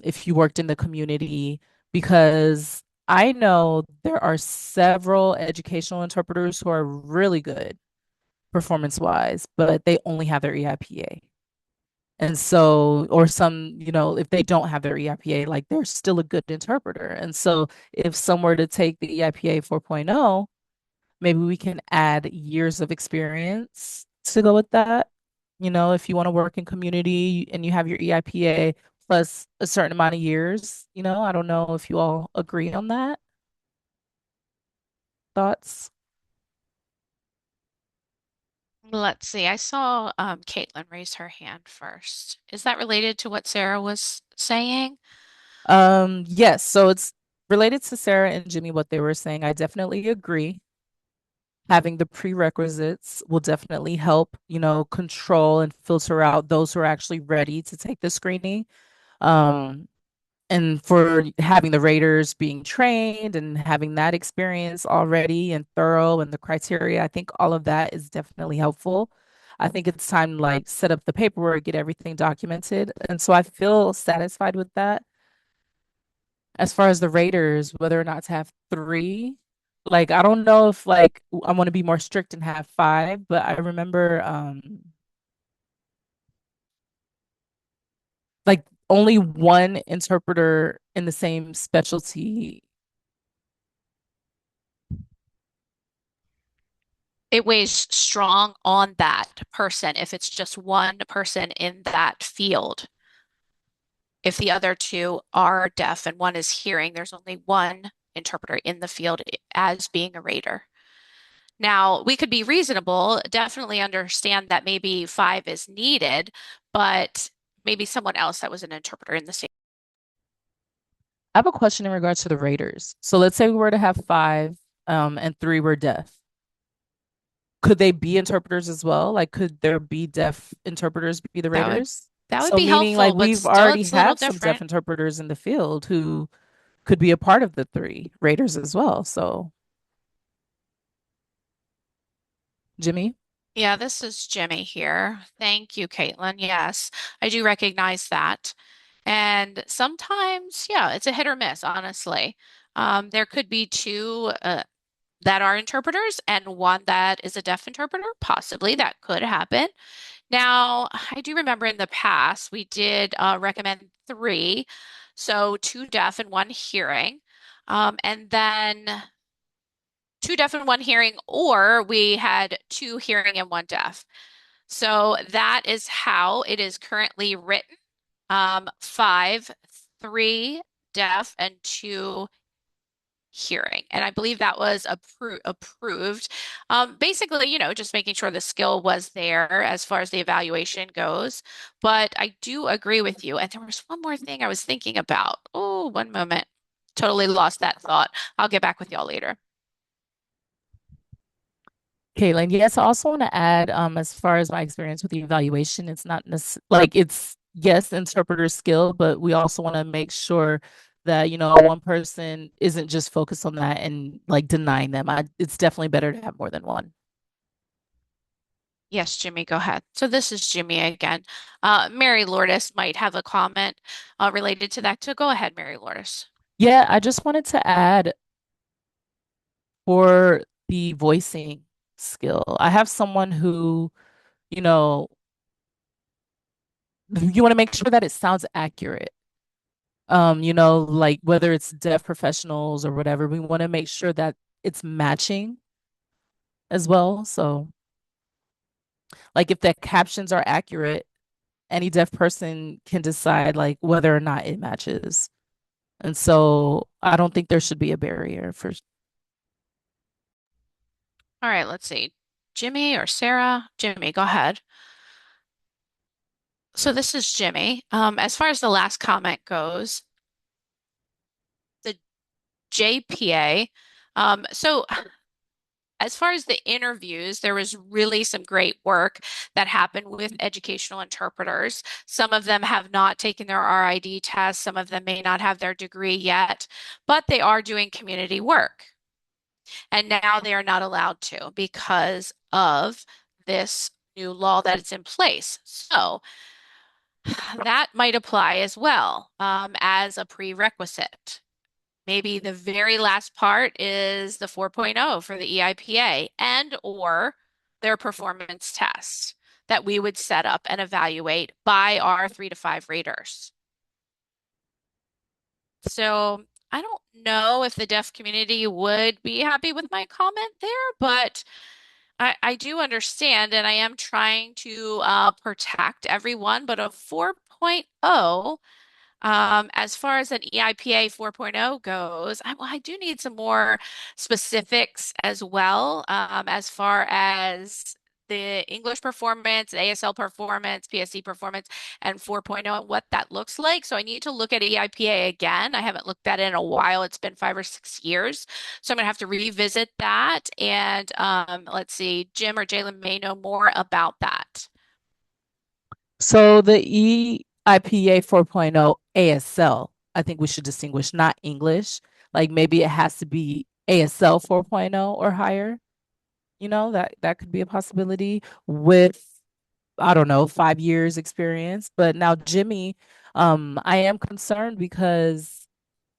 if you worked in the community, because I know there are several educational interpreters who are really good performance wise, but they only have their EIPA. And so, or some, if they don't have their EIPA, like they're still a good interpreter. And so, if some were to take the EIPA 4.0, maybe we can add years of experience to go with that. If you want to work in community and you have your EIPA plus a certain amount of years, I don't know if you all agree on that. Thoughts? Let's see. I saw Caitlin raise her hand first. Is that related to what Sarah was saying? Yes. So it's related to Sarah and Jimmy, what they were saying. I definitely agree. Having the prerequisites will definitely help, control and filter out those who are actually ready to take the screening. Um, and for having the raters being trained and having that experience already and thorough and the criteria, I think all of that is definitely helpful. I think it's time to like set up the paperwork, get everything documented. And so I feel satisfied with that. As far as the raters, whether or not to have three, like I don't know if like I want to be more strict and have five, but I remember like only one interpreter in the same specialty. It weighs strong on that person if it's just one person in that field. If the other two are deaf and one is hearing, there's only one interpreter in the field as being a rater. Now, we could be reasonable, definitely understand that maybe five is needed, but maybe someone else that was an interpreter in the same. I have a question in regards to the raters. So let's say we were to have five, and three were deaf. Could they be interpreters as well? Like, could there be deaf interpreters be the That would raters? that would So be meaning like helpful, but we've still already it's a little have some deaf different. interpreters in the field who could be a part of the three raters as well. So Jimmy? Yeah, this is Jimmy here. Thank you, Caitlin. Yes, I do recognize that. And sometimes, yeah, it's a hit or miss, honestly. There could be two that are interpreters and one that is a deaf interpreter. Possibly that could happen. Now, I do remember in the past we did recommend three, so two deaf and one hearing, and then two deaf and one hearing, or we had two hearing and one deaf. So that is how it is currently written. Five, three deaf and two hearing. And I believe that was approved. Basically, just making sure the skill was there as far as the evaluation goes. But I do agree with you. And there was one more thing I was thinking about. Oh, one moment. Totally lost that thought. I'll get back with y'all later. Caitlin, yes, I also want to add, as far as my experience with the evaluation, it's not like it's yes, interpreter skill, but we also want to make sure that, one person isn't just focused on that and like denying them. It's definitely better to have more than one. Yes, Jimmy, go ahead. So this is Jimmy again. Mary Lourdes might have a comment related to that. So go ahead, Mary Lourdes. Yeah, I just wanted to add for the voicing skill. I have someone who, you know, you want to make sure that it sounds accurate. Like whether it's deaf professionals or whatever, we want to make sure that it's matching as well. So, like if the captions are accurate, any deaf person can decide like whether or not it matches. And so I don't think there should be a barrier for. All right, let's see. Jimmy or Sarah? Jimmy, go ahead. So this is Jimmy. As far as the last comment goes, the JPA. So as far as the interviews, there was really some great work that happened with educational interpreters. Some of them have not taken their RID test. Some of them may not have their degree yet, but they are doing community work. And now they are not allowed to because of this new law that is in place. So that might apply as well as a prerequisite. Maybe the very last part is the 4.0 for the EIPA and or their performance test that we would set up and evaluate by our 3 to 5 raters. So I don't know if the deaf community would be happy with my comment there, but I do understand and I am trying to protect everyone, but a 4.0 as far as an EIPA 4.0 goes, I do need some more specifics as well, as far as the English performance, ASL performance, PSE performance, and 4.0 and what that looks like. So I need to look at EIPA again. I haven't looked at it in a while. It's been 5 or 6 years. So I'm going to have to revisit that. And let's see, Jim or Jalen may know more about that. So the EIPA 4.0 ASL, I think we should distinguish, not English. Like maybe it has to be ASL 4.0 or higher. That could be a possibility with, I don't know, 5 years experience. But now Jimmy, I am concerned because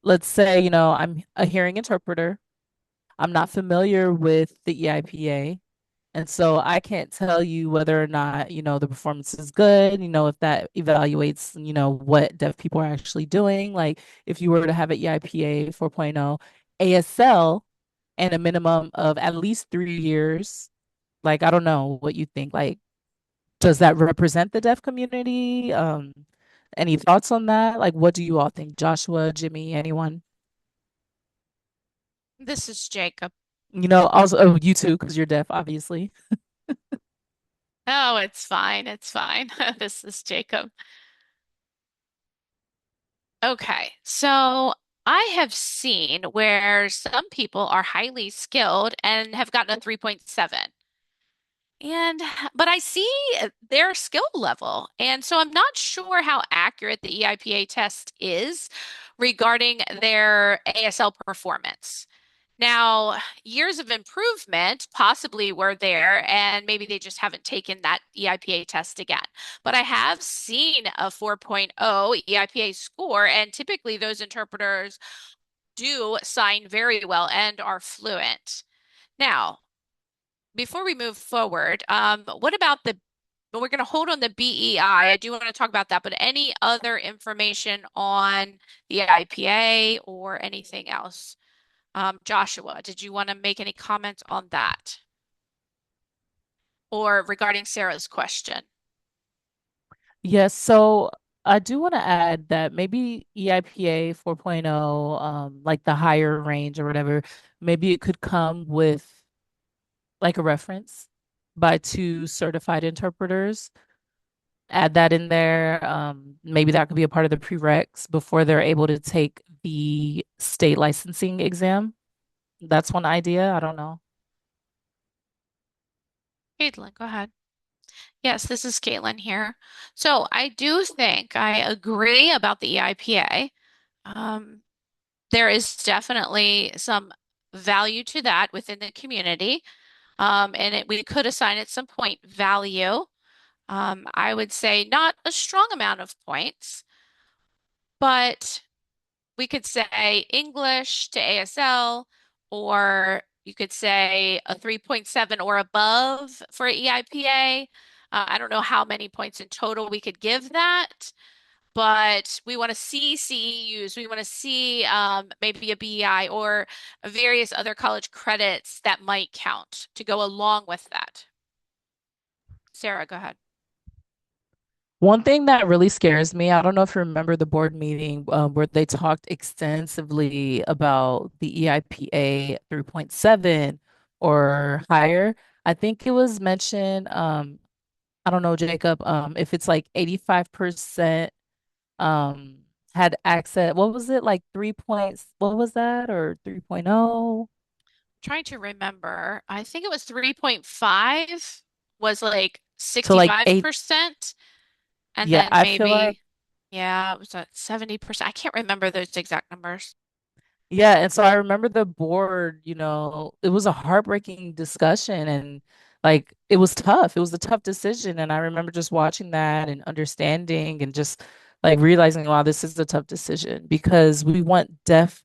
let's say, I'm a hearing interpreter. I'm not familiar with the EIPA. And so I can't tell you whether or not, the performance is good, if that evaluates, what deaf people are actually doing. Like if you were to have an EIPA 4.0 ASL and a minimum of at least 3 years, like I don't know what you think. Like, does that represent the deaf community? Any thoughts on that? Like, what do you all think? Joshua, Jimmy, anyone? This is Jacob. Also, oh, you too, because you're deaf, obviously. Oh, it's fine. It's fine. This is Jacob. Okay, so I have seen where some people are highly skilled and have gotten a 3.7. And but I see their skill level. And so I'm not sure how accurate the EIPA test is regarding their ASL performance. Now, years of improvement possibly were there, and maybe they just haven't taken that EIPA test again. But I have seen a 4.0 EIPA score, and typically those interpreters do sign very well and are fluent. Now, before we move forward, what about we're going to hold on the BEI. I do want to talk about that, but any other information on the IPA or anything else? Joshua, did you want to make any comments on that or regarding Sarah's question? Yes, so I do want to add that maybe EIPA 4.0, like the higher range or whatever, maybe it could come with like a reference by two certified interpreters. Add that in there. Maybe that could be a part of the prereqs before they're able to take the state licensing exam. That's one idea. I don't know. Caitlin, go ahead. Yes, this is Caitlin here. So I do think I agree about the EIPA. Um, there is definitely some value to that within the community. We could assign it some point value. I would say not a strong amount of points, but we could say English to ASL, or you could say a 3.7 or above for EIPA. I don't know how many points in total we could give that, but we want to see CEUs. We want to see maybe a BEI or various other college credits that might count to go along with that. Sarah, go ahead. One thing that really scares me, I don't know if you remember the board meeting where they talked extensively about the EIPA 3.7 or higher. I think it was mentioned, I don't know, Jacob, if it's like 85% um had access, what was it like 3 points, what was that, or 3.0 Trying to remember. I think it was 3.5 was like to like 8? 65%. And Yeah, then I feel like maybe, yeah, it was at 70%. I can't remember those exact numbers. yeah, and so I remember the board, it was a heartbreaking discussion and like it was tough. It was a tough decision. And I remember just watching that and understanding and just like realizing, wow, this is a tough decision because we want deaf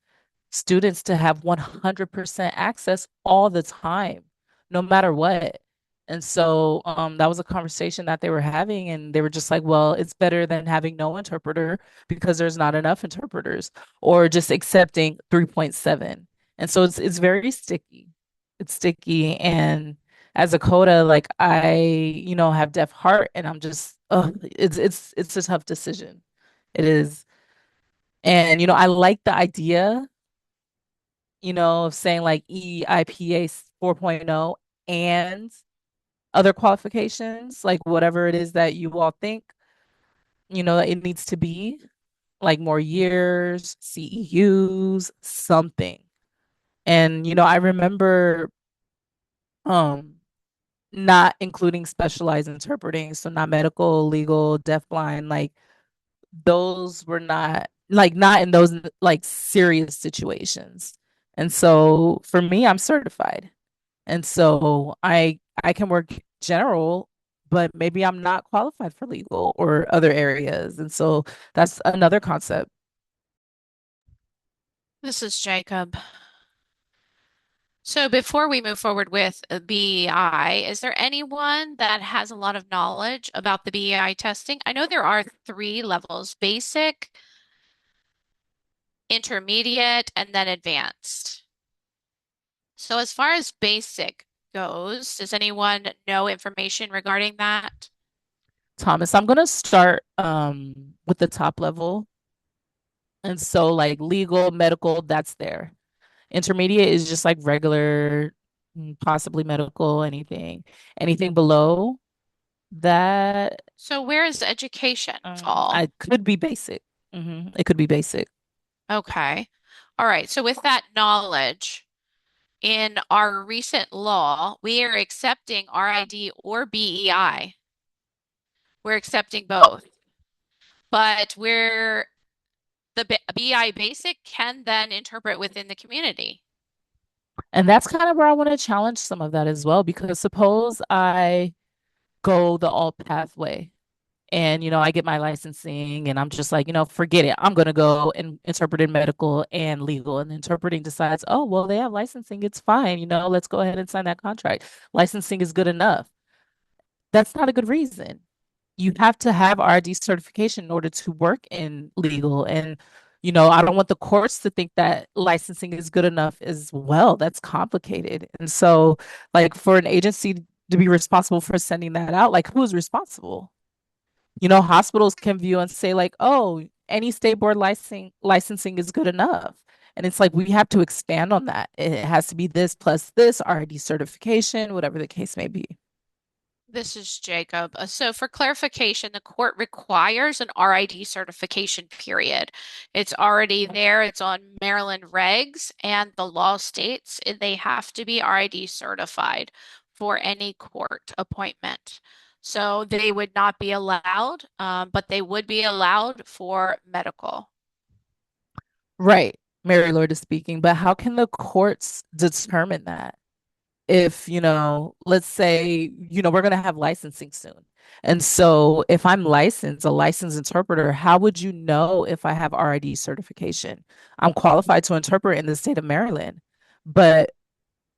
students to have 100% access all the time, no matter what. And so that was a conversation that they were having, and they were just like, well, it's better than having no interpreter because there's not enough interpreters or just accepting 3.7. And so it's very sticky. It's sticky. And as a coda, like I, have deaf heart and I'm just it's a tough decision. It is. And I like the idea, of saying like EIPA 4.0 and other qualifications, like whatever it is that you all think, it needs to be, like more years, CEUs, something. And I remember um not including specialized interpreting, so not medical, legal, deafblind, like those were not in those like serious situations. And so for me, I'm certified. And so I can work general, but maybe I'm not qualified for legal or other areas. And so that's another concept. This is Jacob. So before we move forward with BEI, is there anyone that has a lot of knowledge about the BEI testing? I know there are three levels, basic, intermediate, and then advanced. So as far as basic goes, does anyone know information regarding that? Thomas, I'm gonna start with the top level. And so like legal, medical, that's there. Intermediate is just like regular, possibly medical, anything. Anything below that, So where does education fall? I could be basic. It could be basic. Okay. All right. So with that knowledge, in our recent law, we are accepting RID or BEI. We're accepting both, but the BI basic can then interpret within the community. And that's kind of where I want to challenge some of that as well, because suppose I go the alt pathway and I get my licensing and I'm just like, forget it, I'm going to go and interpret in medical and legal, and interpreting decides, oh well, they have licensing, it's fine, let's go ahead and sign that contract. Licensing is good enough. That's not a good reason. You have to have RD certification in order to work in legal. And I don't want the courts to think that licensing is good enough as well. That's complicated. And so like for an agency to be responsible for sending that out, like who's responsible? Hospitals can view and say like, oh, any state board licensing is good enough. And it's like we have to expand on that. It has to be this plus this RD certification, whatever the case may be. This is Jacob. So for clarification, the court requires an RID certification period. It's already there. It's on Maryland regs, and the law states they have to be RID certified for any court appointment. So they would not be allowed, but they would be allowed for medical. Right. Mary Lord is speaking, but how can the courts determine that? If, let's say, we're going to have licensing soon. And so if I'm licensed, a licensed interpreter, how would you know if I have RID certification? I'm qualified to interpret in the state of Maryland, but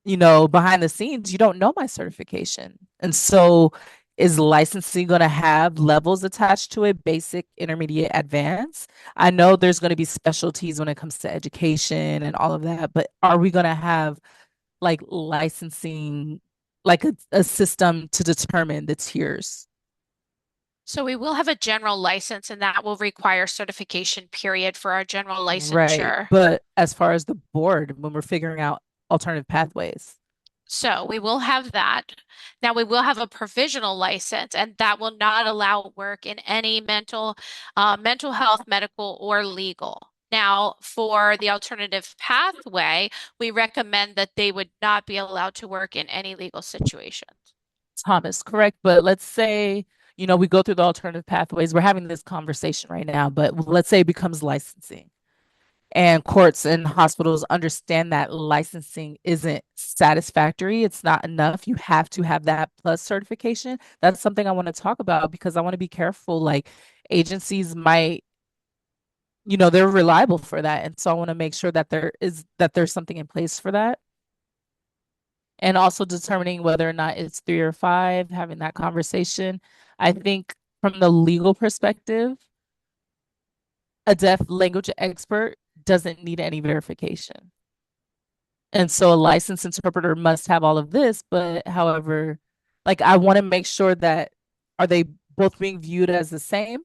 behind the scenes, you don't know my certification. And so is licensing going to have levels attached to it, basic, intermediate, advanced? I know there's going to be specialties when it comes to education and all of that, but are we going to have like licensing, like a system to determine the tiers? So we will have a general license, and that will require certification period for our general Right. licensure. But as far as the board, when we're figuring out alternative pathways. So we will have that. Now we will have a provisional license, and that will not allow work in any mental health, medical, or legal. Now, for the alternative pathway, we recommend that they would not be allowed to work in any legal situations. Thomas, correct. But let's say, we go through the alternative pathways. We're having this conversation right now, but let's say it becomes licensing and courts and hospitals understand that licensing isn't satisfactory. It's not enough. You have to have that plus certification. That's something I want to talk about because I want to be careful. Like agencies might, they're reliable for that. And so I want to make sure that there's something in place for that. And also determining whether or not it's 3 or 5, having that conversation. I think from the legal perspective, a deaf language expert doesn't need any verification. And so a licensed interpreter must have all of this, but however, like I want to make sure that are they both being viewed as the same?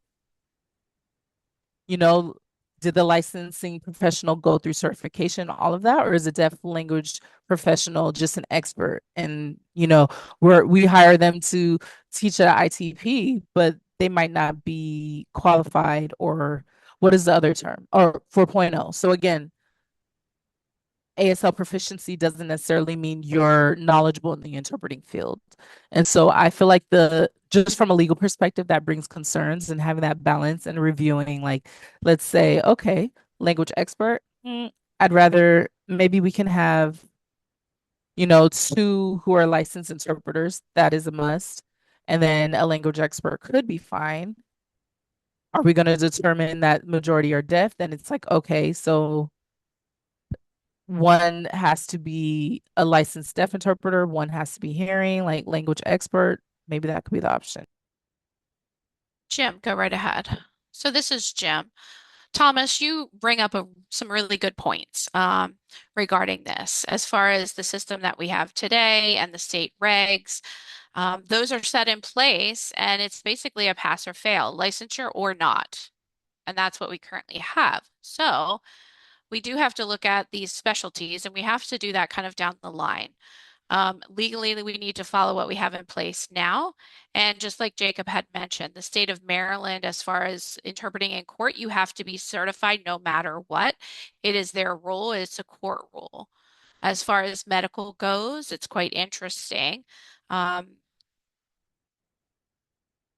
You know, did the licensing professional go through certification, all of that, or is a deaf language professional just an expert? And we hire them to teach at ITP, but they might not be qualified, or what is the other term? Or 4.0. So again, ASL proficiency doesn't necessarily mean you're knowledgeable in the interpreting field. And so I feel like just from a legal perspective, that brings concerns, and having that balance and reviewing, like, let's say, okay, language expert, I'd rather maybe we can have, two who are licensed interpreters. That is a must. And then a language expert could be fine. Are we going to determine that majority are deaf? Then it's like, okay, so one has to be a licensed deaf interpreter, one has to be hearing, like language expert. Maybe that could be the option. Jim, go right ahead. So this is Jim. Thomas, you bring up some really good points regarding this. As far as the system that we have today and the state regs, those are set in place, and it's basically a pass or fail, licensure or not. And that's what we currently have. So we do have to look at these specialties, and we have to do that kind of down the line. Legally, we need to follow what we have in place now. And just like Jacob had mentioned, the state of Maryland, as far as interpreting in court, you have to be certified no matter what. It is their rule, it's a court rule. As far as medical goes, it's quite interesting. Um,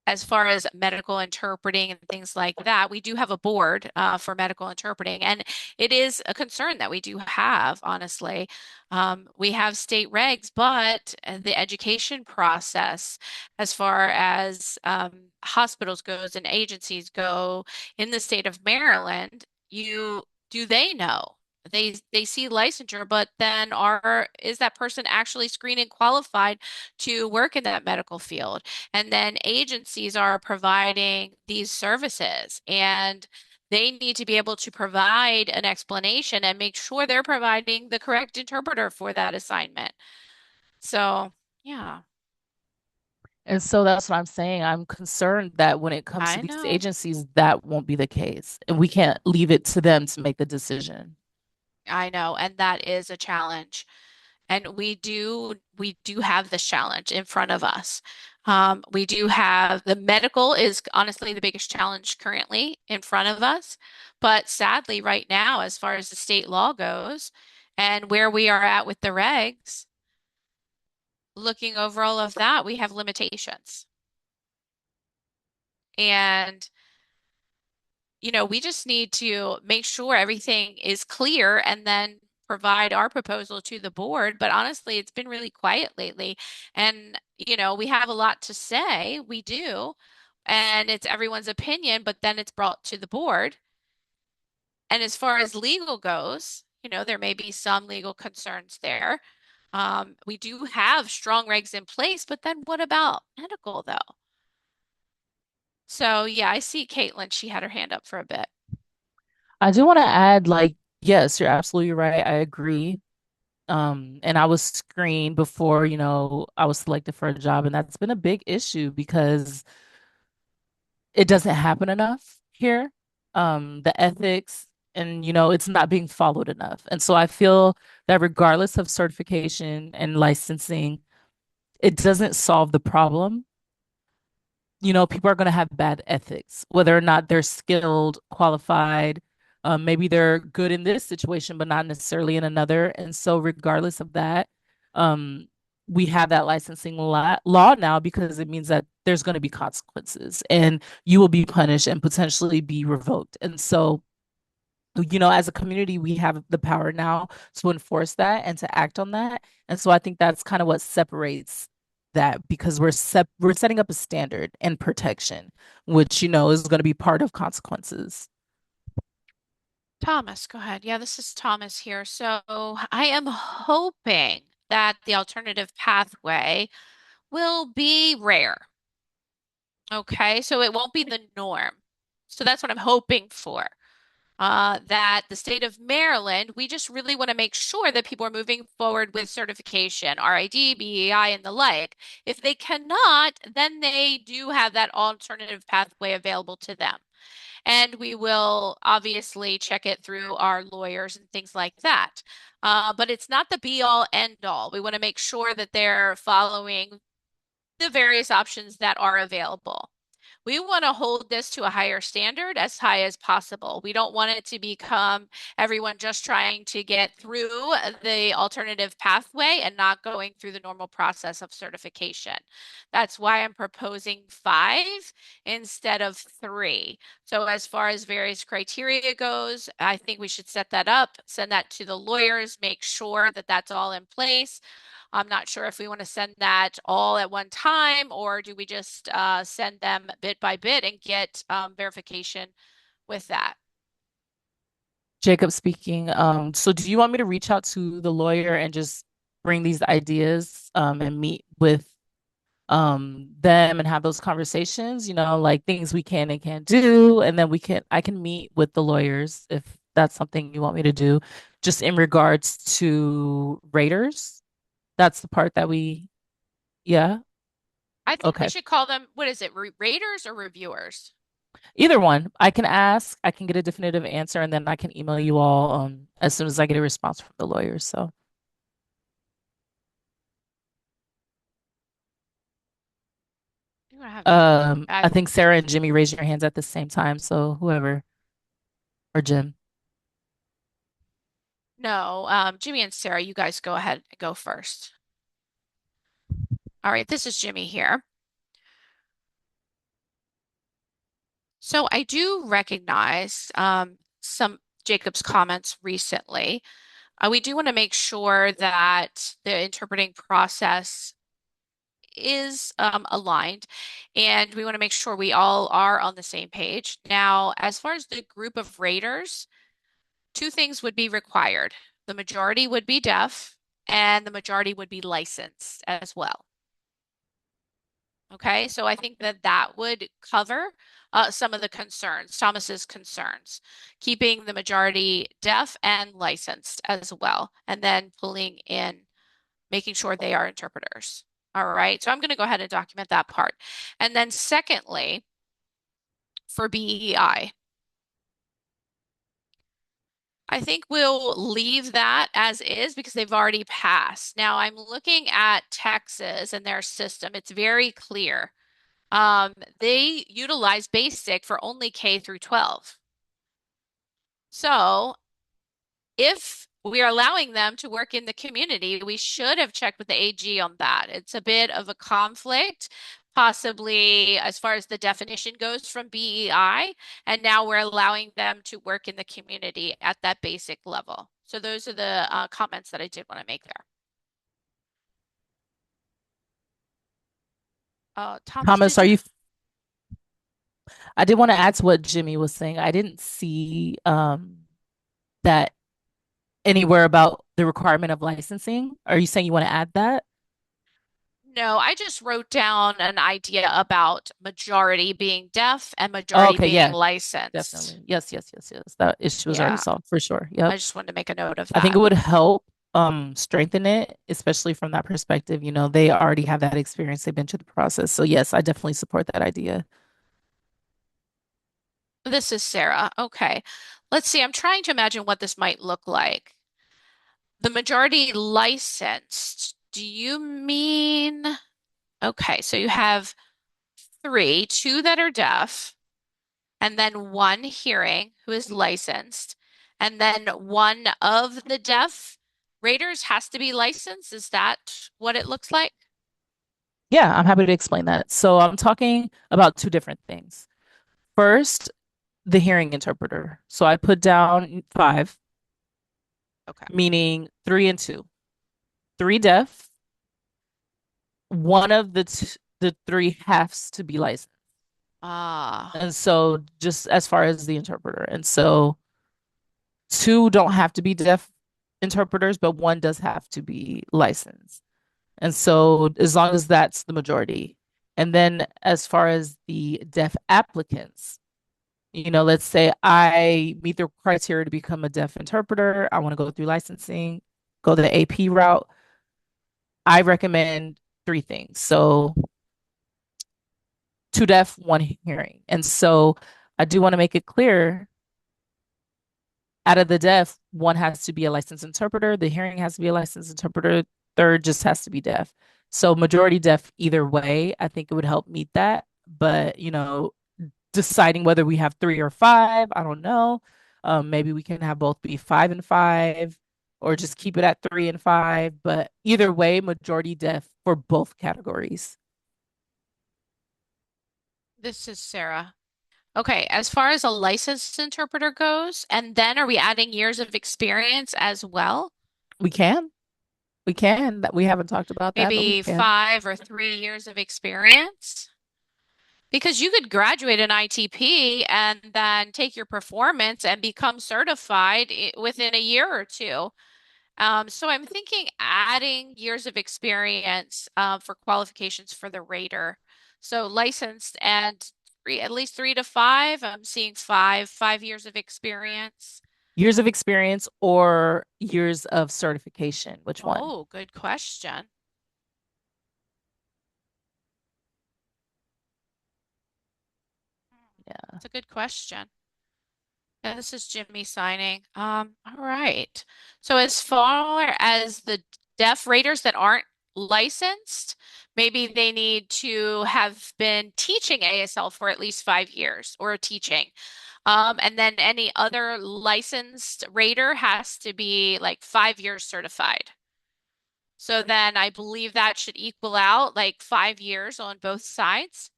as far as medical interpreting and things like that, we do have a board for medical interpreting, and it is a concern that we do have, honestly. We have state regs, but the education process, as far as hospitals goes and agencies go in the state of Maryland, do they know? They see licensure, but then is that person actually screened and qualified to work in that medical field? And then agencies are providing these services, and they need to be able to provide an explanation and make sure they're providing the correct interpreter for that assignment. So, yeah, And so that's what I'm saying. I'm concerned that when it comes to I these know. agencies, that won't be the case. And we can't leave it to them to make the decision. I know. And that is a challenge. And we do have this challenge in front of us. We do have the medical is honestly the biggest challenge currently in front of us. But sadly, right now, as far as the state law goes and where we are at with the regs, looking over all of that, we have limitations. And we just need to make sure everything is clear and then provide our proposal to the board. But honestly, it's been really quiet lately. And, we have a lot to say. We do. And it's everyone's opinion, but then it's brought to the board. And as far as legal goes, there may be some legal concerns there. We do have strong regs in place, but then what about medical, though? So, yeah, I see Caitlin. She had her hand up for a bit. I do want to add, like, yes, you're absolutely right. I agree. And I was screened before, I was selected for a job, and that's been a big issue because it doesn't happen enough here. The ethics and, it's not being followed enough. And so I feel that regardless of certification and licensing, it doesn't solve the problem. People are going to have bad ethics, whether or not they're skilled, qualified. Maybe they're good in this situation, but not necessarily in another. And so, regardless of that, um, we have that licensing law now because it means that there's going to be consequences and you will be punished and potentially be revoked. And so, as a community, we have the power now to enforce that and to act on that. And so I think that's kind of what separates that because we're setting up a standard and protection, which, is going to be part of consequences. Thomas, go ahead. Yeah, this is Thomas here. So I am hoping that the alternative pathway will be rare. Okay, so it won't be the norm. So that's what I'm hoping for. That the state of Maryland, we just really want to make sure that people are moving forward with certification, RID, BEI, and the like. If they cannot, then they do have that alternative pathway available to them. And we will obviously check it through our lawyers and things like that. But it's not the be all end all. We want to make sure that they're following the various options that are available. We want to hold this to a higher standard, as high as possible. We don't want it to become everyone just trying to get through the alternative pathway and not going through the normal process of certification. That's why I'm proposing 5 instead of 3. So as far as various criteria goes, I think we should set that up, send that to the lawyers, make sure that that's all in place. I'm not sure if we want to send that all at one time or do we just send them bit by bit and get verification with that. Jacob speaking. So do you want me to reach out to the lawyer and just bring these ideas and meet with them and have those conversations, like things we can and can't do, and then I can meet with the lawyers if that's something you want me to do, just in regards to raters. That's the part that yeah, I think we okay. should call them, what is it, raters or reviewers? Either one. I can ask, I can get a definitive answer, and then I can email you all as soon as I get a response from the lawyers. So You want to have Jimmy? I think Sarah and Jimmy raised your hands at the same time, so whoever or Jim. No, Jimmy and Sarah, you guys go ahead and go first. All right, this is Jimmy here. So I do recognize some Jacob's comments recently. We do want to make sure that the interpreting process is aligned, and we want to make sure we all are on the same page. Now, as far as the group of raters, 2 things would be required. The majority would be deaf, and the majority would be licensed as well. Okay, so I think that that would cover some of the concerns, Thomas's concerns, keeping the majority deaf and licensed as well, and then pulling in, making sure they are interpreters. All right, so I'm going to go ahead and document that part. And then secondly, for BEI, I think we'll leave that as is because they've already passed. Now I'm looking at Texas and their system. It's very clear. They utilize basic for only K through 12. So if we are allowing them to work in the community, we should have checked with the AG on that. It's a bit of a conflict, possibly as far as the definition goes from BEI, and now we're allowing them to work in the community at that basic level. So those are the comments that I did want to make there. Thomas, Thomas, did are you? you? I did want to add to what Jimmy was saying. I didn't see that anywhere about the requirement of licensing. Are you saying you want to add that? No, I just wrote down an idea about majority being deaf and Oh, majority okay, being yeah, isslicensed. definitely. Yes, yes, yes, yes. That issue was already Yeah, solved for sure. I Yep. just wanted to make a note of I think that. it would help strengthen it, especially from that perspective. They already have that experience. They've been through the process. So yes, I definitely support that idea. This is Sarah. Okay. Let's see. I'm trying to imagine what this might look like. The majority licensed. Do you mean? Okay, so you have three, two that are deaf, and then one hearing who is licensed, and then one of the deaf raters has to be licensed. Is that what it looks like? Yeah, I'm happy to explain that. So I'm talking about two different things. First, the hearing interpreter. So I put down five, Okay. meaning three and two. Three deaf, one of the three has to be licensed. Ah, And so just as far as the interpreter. And so two don't have to be deaf interpreters, but one does have to be licensed. And so as long as that's the majority. And then as far as the deaf applicants, let's say I meet the criteria to become a deaf interpreter. I want to go through licensing, go the AP route. I recommend three things. So two deaf, one hearing. And so I do want to make it clear out of the deaf, one has to be a licensed interpreter, the hearing has to be a licensed interpreter, third just has to be deaf. So majority deaf either way, I think it would help meet that. But, deciding whether we have three or five, I don't know. Maybe we can have both be five and five, or just keep it at three and five. But either way, majority deaf for both categories. this is Sarah. Okay, as far as a licensed interpreter goes, and then are we adding years of experience as well? We can. We can. That we haven't talked about that, but we Maybe can. 5 or 3 years of experience? Because you could graduate an ITP and then take your performance and become certified within a year or two. So I'm thinking adding years of experience for qualifications for the rater. So licensed and at least 3 to 5. I'm seeing 5 years of experience. Years of experience or years of certification? Which one? Oh, good question. Yeah. That's a good question. Yeah, this is Jimmy signing. All right. So as far as the deaf raters that aren't licensed, maybe they need to have been teaching ASL for at least 5 years or teaching. And then any other licensed rater has to be like 5 years certified. So then I believe that should equal out like 5 years on both sides.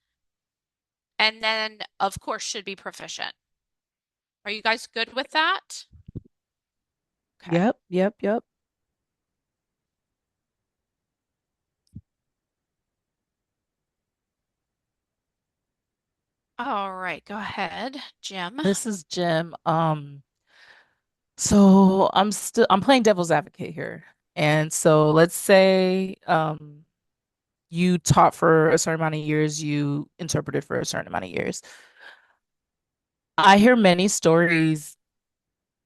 And then, of course, should be proficient. Are you guys good with that? Okay. Yep, yep, yep. All right, go ahead, Jim. This is Jim. So I'm playing devil's advocate here. And so let's say you taught for a certain amount of years, you interpreted for a certain amount of years. I hear many stories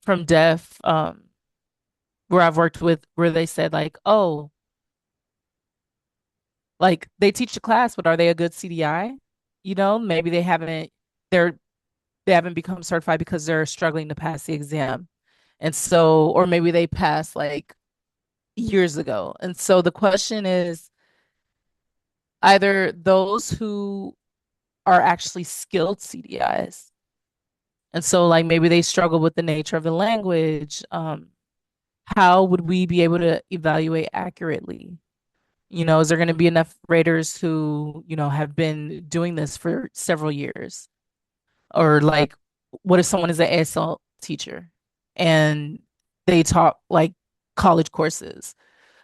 from deaf where I've worked with where they said like, oh, like they teach the class, but are they a good CDI? Maybe they haven't become certified because they're struggling to pass the exam. And so, or maybe they passed like years ago. And so the question is either those who are actually skilled CDIs. And so like maybe they struggle with the nature of the language. How would we be able to evaluate accurately? Is there going to be enough raters who, have been doing this for several years? Or like, what if someone is an ASL teacher and they taught like college courses?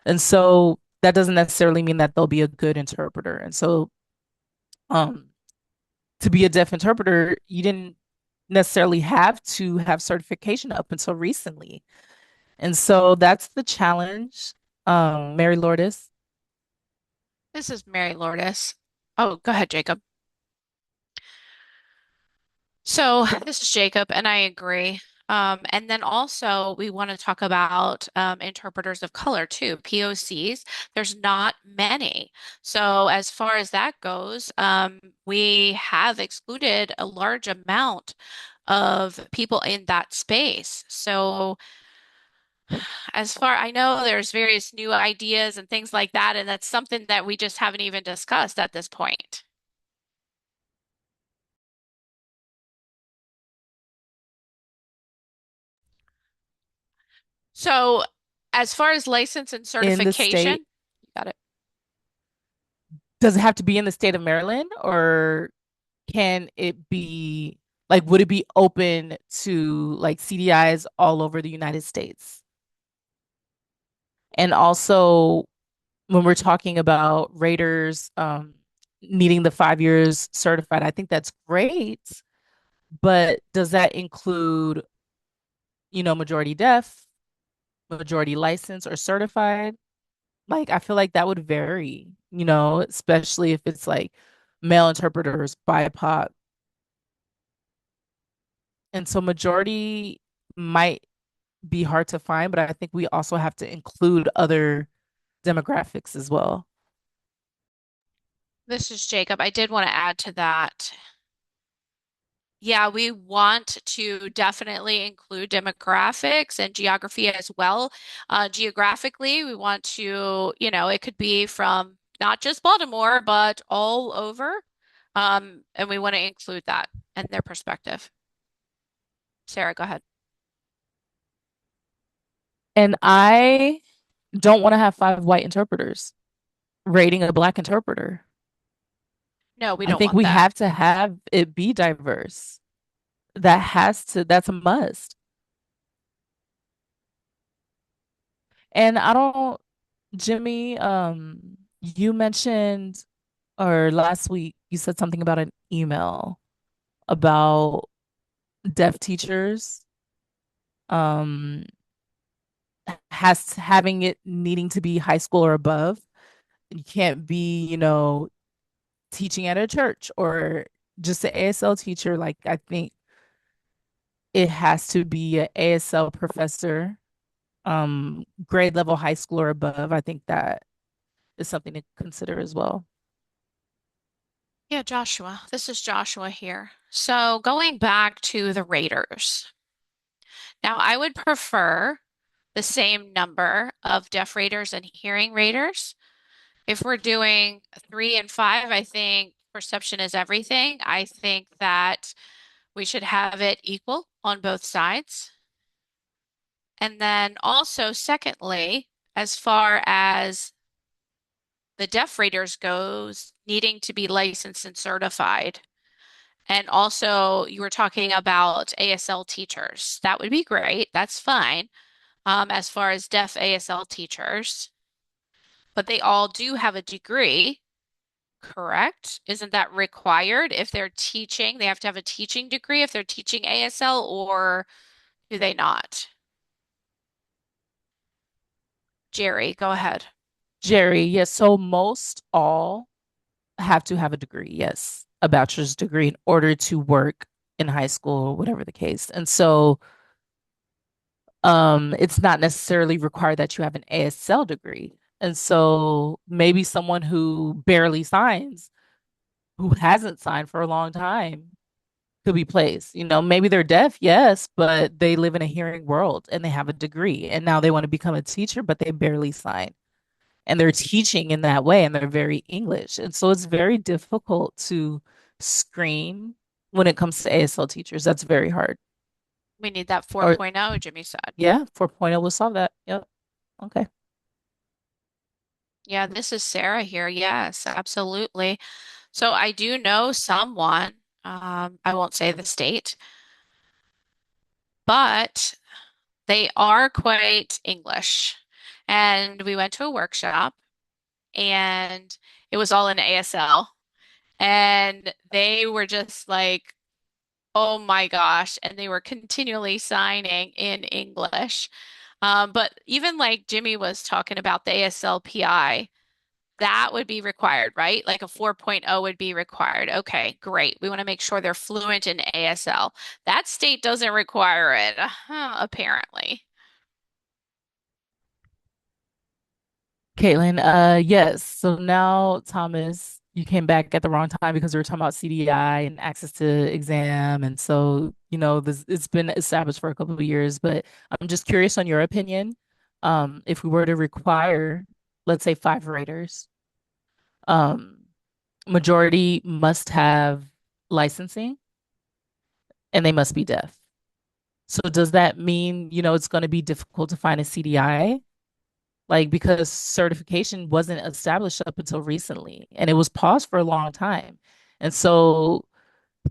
And so that doesn't necessarily mean that they'll be a good interpreter. And so, um, to be a deaf interpreter, you didn't necessarily have to have certification up until recently. And so that's the challenge. Mary Lourdes. This is Mary Lourdes. Oh, go ahead, Jacob. So this is Jacob, and I agree. And then also we want to talk about interpreters of color too, POCs. There's not many. So as far as that goes, we have excluded a large amount of people in that space. So as far I know, there's various new ideas and things like that, and that's something that we just haven't even discussed at this point. So, as far as license and In the state, certification, you got it. does it have to be in the state of Maryland, or can it be like, would it be open to like CDIs all over the United States? And also, when we're talking about raters needing the 5 years certified, I think that's great. But does that include, majority deaf, majority licensed or certified? Like, I feel like that would vary, especially if it's like male interpreters, BIPOC. And so majority might be hard to find, but I think we also have to include other demographics as well. This is Jacob. I did want to add to that. Yeah, we want to definitely include demographics and geography as well. Geographically, we want to, it could be from not just Baltimore, but all over. And we want to include that and their perspective. Sarah, go ahead. And I don't want to have five white interpreters rating a black interpreter. No, we I don't think want we that. have to have it be diverse. That's a must. And I don't, Jimmy, you mentioned, or last week, you said something about an email about deaf teachers, um, has having it needing to be high school or above. You can't be, teaching at a church or just an ASL teacher. Like, I think it has to be an ASL professor, grade level high school or above. I think that is something to consider as well. Yeah, Joshua. This is Joshua here. So going back to the raters. Now, I would prefer the same number of deaf raters and hearing raters. If we're doing 3 and 5, I think perception is everything. I think that we should have it equal on both sides. And then also, secondly, as far as the deaf raters goes, needing to be licensed and certified. And also, you were talking about ASL teachers. That would be great. That's fine. As far as deaf ASL teachers, but they all do have a degree, correct? Isn't that required if they're teaching? They have to have a teaching degree if they're teaching ASL, or do they not? Jerry, go ahead. Jerry, yes. So most all have to have a degree, yes, a bachelor's degree in order to work in high school or whatever the case. And so it's not necessarily required that you have an ASL degree. And so maybe someone who barely signs, who hasn't signed for a long time, could be placed. Maybe they're deaf, yes, but they live in a hearing world and they have a degree. And now they want to become a teacher, but they barely sign. And they're teaching in that way and they're very English. And so it's very difficult to screen when it comes to ASL teachers. That's very hard. We need that Or 4.0, Jimmy said. yeah, 4.0 will solve that. Yep. Okay. Yeah, this is Sarah here. Yes, absolutely. So I do know someone, I won't say the state, but they are quite English. And we went to a workshop and it was all in ASL. And they were just like, oh my gosh. And they were continually signing in English. But even like Jimmy was talking about the ASLPI, that would be required, right? Like a 4.0 would be required. Okay, great. We want to make sure they're fluent in ASL. That state doesn't require it, apparently. Caitlin, yes. So now, Thomas, you came back at the wrong time because we were talking about CDI and access to exam. And so, this it's been established for a couple of years, but I'm just curious on your opinion. If we were to require, let's say, five raters, um, majority must have licensing and they must be deaf. So does that mean, it's going to be difficult to find a CDI? Like because certification wasn't established up until recently and it was paused for a long time. And so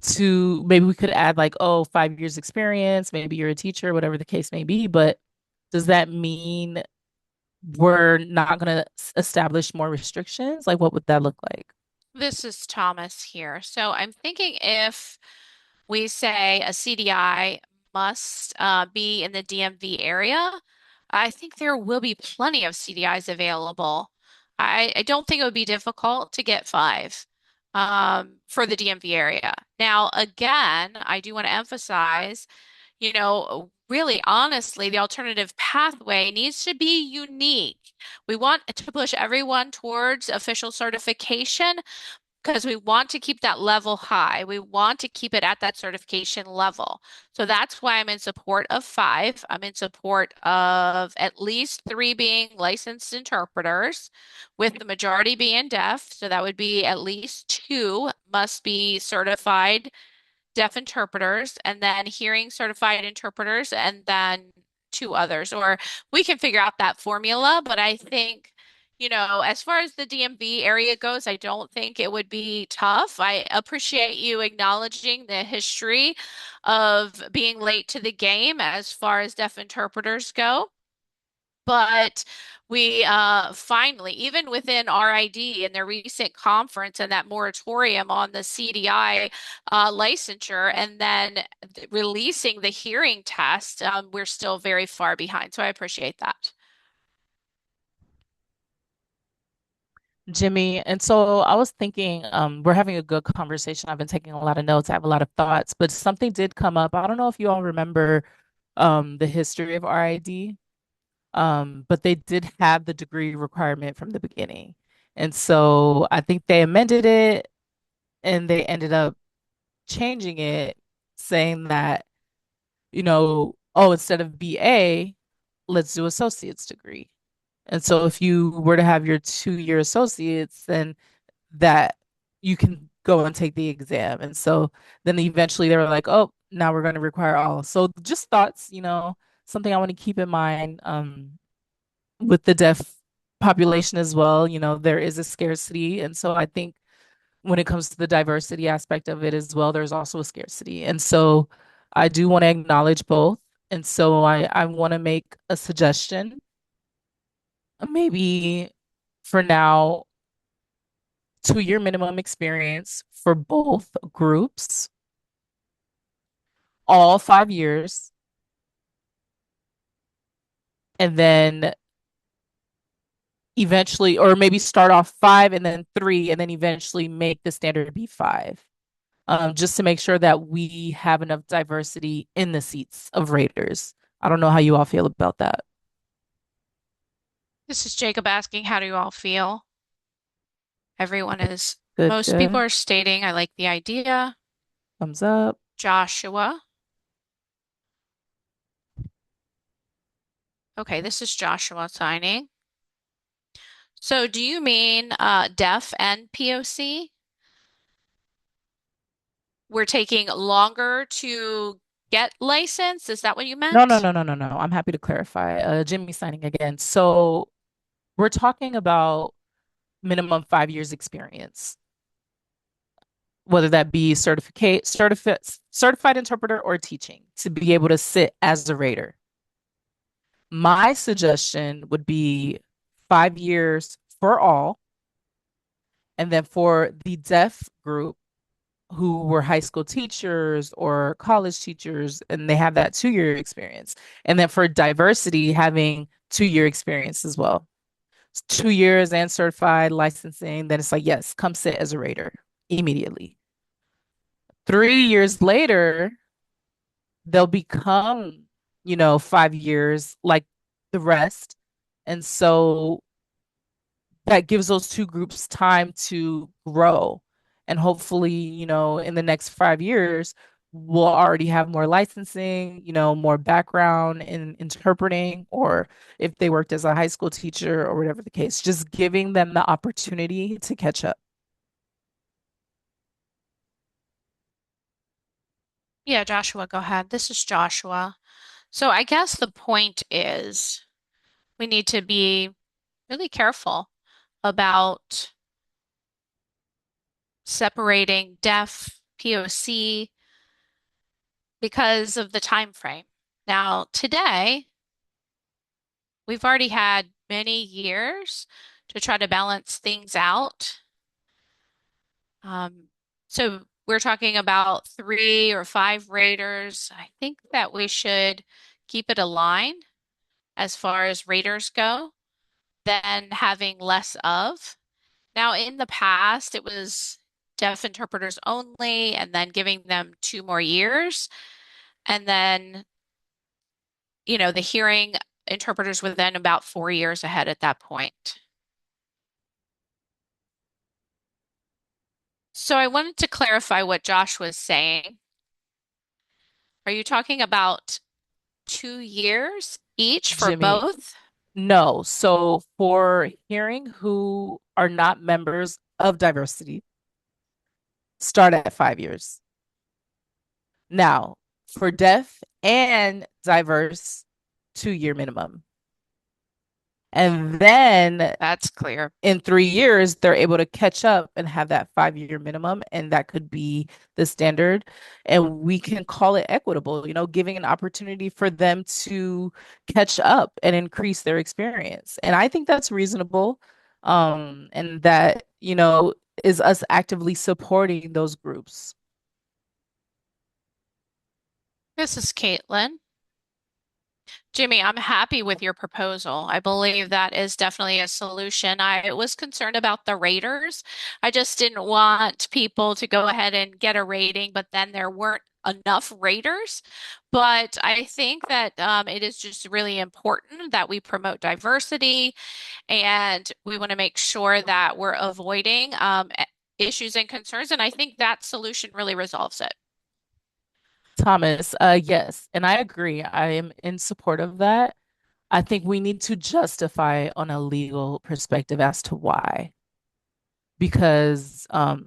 to maybe we could add like, oh, 5 years experience, maybe you're a teacher, whatever the case may be, but does that mean we're not going to establish more restrictions? Like what would that look like? This is Thomas here. So I'm thinking if we say a CDI must be in the DMV area, I think there will be plenty of CDIs available. I don't think it would be difficult to get five for the DMV area. Now, again, I do want to emphasize, really honestly, the alternative pathway needs to be unique. We want to push everyone towards official certification, because we want to keep that level high. We want to keep it at that certification level. So that's why I'm in support of five. I'm in support of at least three being licensed interpreters, with the majority being deaf. So that would be at least two must be certified deaf interpreters, and then hearing certified interpreters, and then two others. Or we can figure out that formula, but I think, as far as the DMV area goes, I don't think it would be tough. I appreciate you acknowledging the history of being late to the game as far as deaf interpreters go. But we finally, even within RID in their recent conference and that moratorium on the CDI licensure, and then releasing the hearing test, we're still very far behind. So I appreciate that. Jimmy, and so I was thinking, we're having a good conversation. I've been taking a lot of notes. I have a lot of thoughts, but something did come up. I don't know if you all remember the history of RID. But they did have the degree requirement from the beginning. And so I think they amended it and they ended up changing it, saying that, oh, instead of BA, let's do associate's degree. And so if you were to have your 2 year associates, then that you can go and take the exam. And so then eventually they were like, oh, now we're going to require all. So just thoughts, something I want to keep in mind. With the deaf population as well, there is a scarcity. And so I think when it comes to the diversity aspect of it as well, there's also a scarcity. And so I do want to acknowledge both. And so I want to make a suggestion. Maybe for now, 2 year minimum experience for both groups, all 5 years, and then eventually, or maybe start off five and then three, and then eventually make the standard be five. Just to make sure that we have enough diversity in the seats of Raiders. I don't know how you all feel about that. This is Jacob asking, how do you all feel? Good, Most people good. are stating, I like the idea. Thumbs up. Joshua. Okay, this is Joshua signing. So do you mean deaf and POC? We're taking longer to get licensed? Is that what you No, no, meant? no, no, no, no. I'm happy to clarify. Jimmy signing again. So we're talking about minimum 5 years experience, whether that be certified interpreter or teaching, to be able to sit as a rater. My suggestion would be 5 years for all, and then for the deaf group who were high school teachers or college teachers, and they have that 2 year experience. And then for diversity, having 2 year experience as well. 2 years and certified licensing, then it's like, yes, come sit as a rater immediately. 3 years later, they'll become, 5 years like the rest. And so that gives those two groups time to grow. And hopefully, in the next 5 years, we'll already have more licensing, more background in interpreting, or if they worked as a high school teacher or whatever the case, just giving them the opportunity to catch up. Yeah, Joshua, go ahead. This is Joshua. So I guess the point is we need to be really careful about separating deaf POC because of the time frame. Now, today, we've already had many years to try to balance things out. Um, so we're talking about 3 or 5 raters. I think that we should keep it aligned as far as raters go than having less of. Now, in the past, it was deaf interpreters only, and then giving them 2 more years. And then, the hearing interpreters were then about 4 years ahead at that point. So I wanted to clarify what Josh was saying. Are you talking about 2 years each for Jimmy, both? no. So for hearing who are not members of diversity, start at 5 years. Now, for deaf and diverse, 2 year minimum. And then That's clear. in 3 years, they're able to catch up and have that 5 year minimum. And that could be the standard. And we can call it equitable, giving an opportunity for them to catch up and increase their experience. And I think that's reasonable. And that, is us actively supporting those groups. This is Caitlin. Jimmy, I'm happy with your proposal. I believe that is definitely a solution. I was concerned about the raters. I just didn't want people to go ahead and get a rating, but then there weren't enough raters. But I think that it is just really important that we promote diversity and we want to make sure that we're avoiding issues and concerns. And I think that solution really resolves it. Thomas, yes, and I agree. I am in support of that. I think we need to justify on a legal perspective as to why. Because a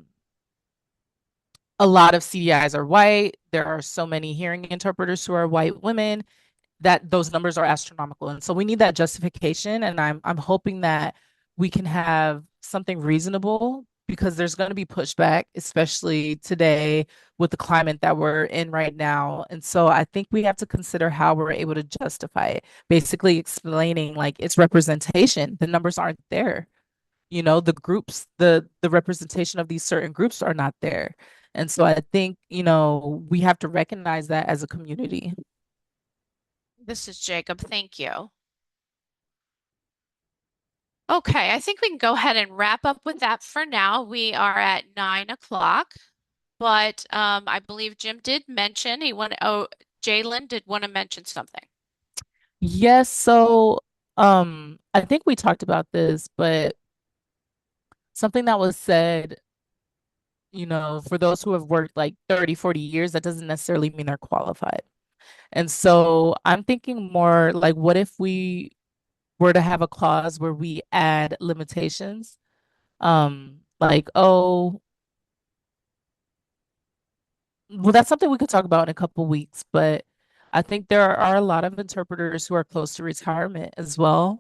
lot of CDIs are white. There are so many hearing interpreters who are white women that those numbers are astronomical. And so we need that justification. And I'm hoping that we can have something reasonable because there's going to be pushback, especially today with the climate that we're in right now. And so I think we have to consider how we're able to justify it, basically explaining like it's representation. The numbers aren't there. The groups, the representation of these certain groups are not there. And so I think, we have to recognize that as a community. This is Jacob. Thank you. Okay, I think we can go ahead and wrap up with that for now. We are at 9 o'clock, but I believe Jim did mention Jalen did want to mention something. Yes, so I think we talked about this, but something that was said, for those who have worked like 30, 40 years, that doesn't necessarily mean they're qualified. And so I'm thinking more like, what if we were to have a clause where we add limitations? Like, oh, well, that's something we could talk about in a couple weeks, but I think there are a lot of interpreters who are close to retirement as well.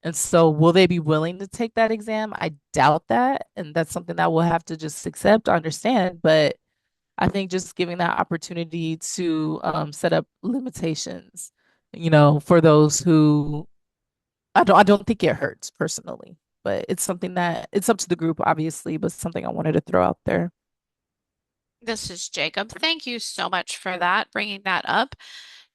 And so, will they be willing to take that exam? I doubt that. And that's something that we'll have to just accept, understand. But I think just giving that opportunity to set up limitations, for those who I don't think it hurts personally, but it's something that it's up to the group, obviously, but something I wanted to throw out there. This is Jacob. Thank you so much for that, bringing that up.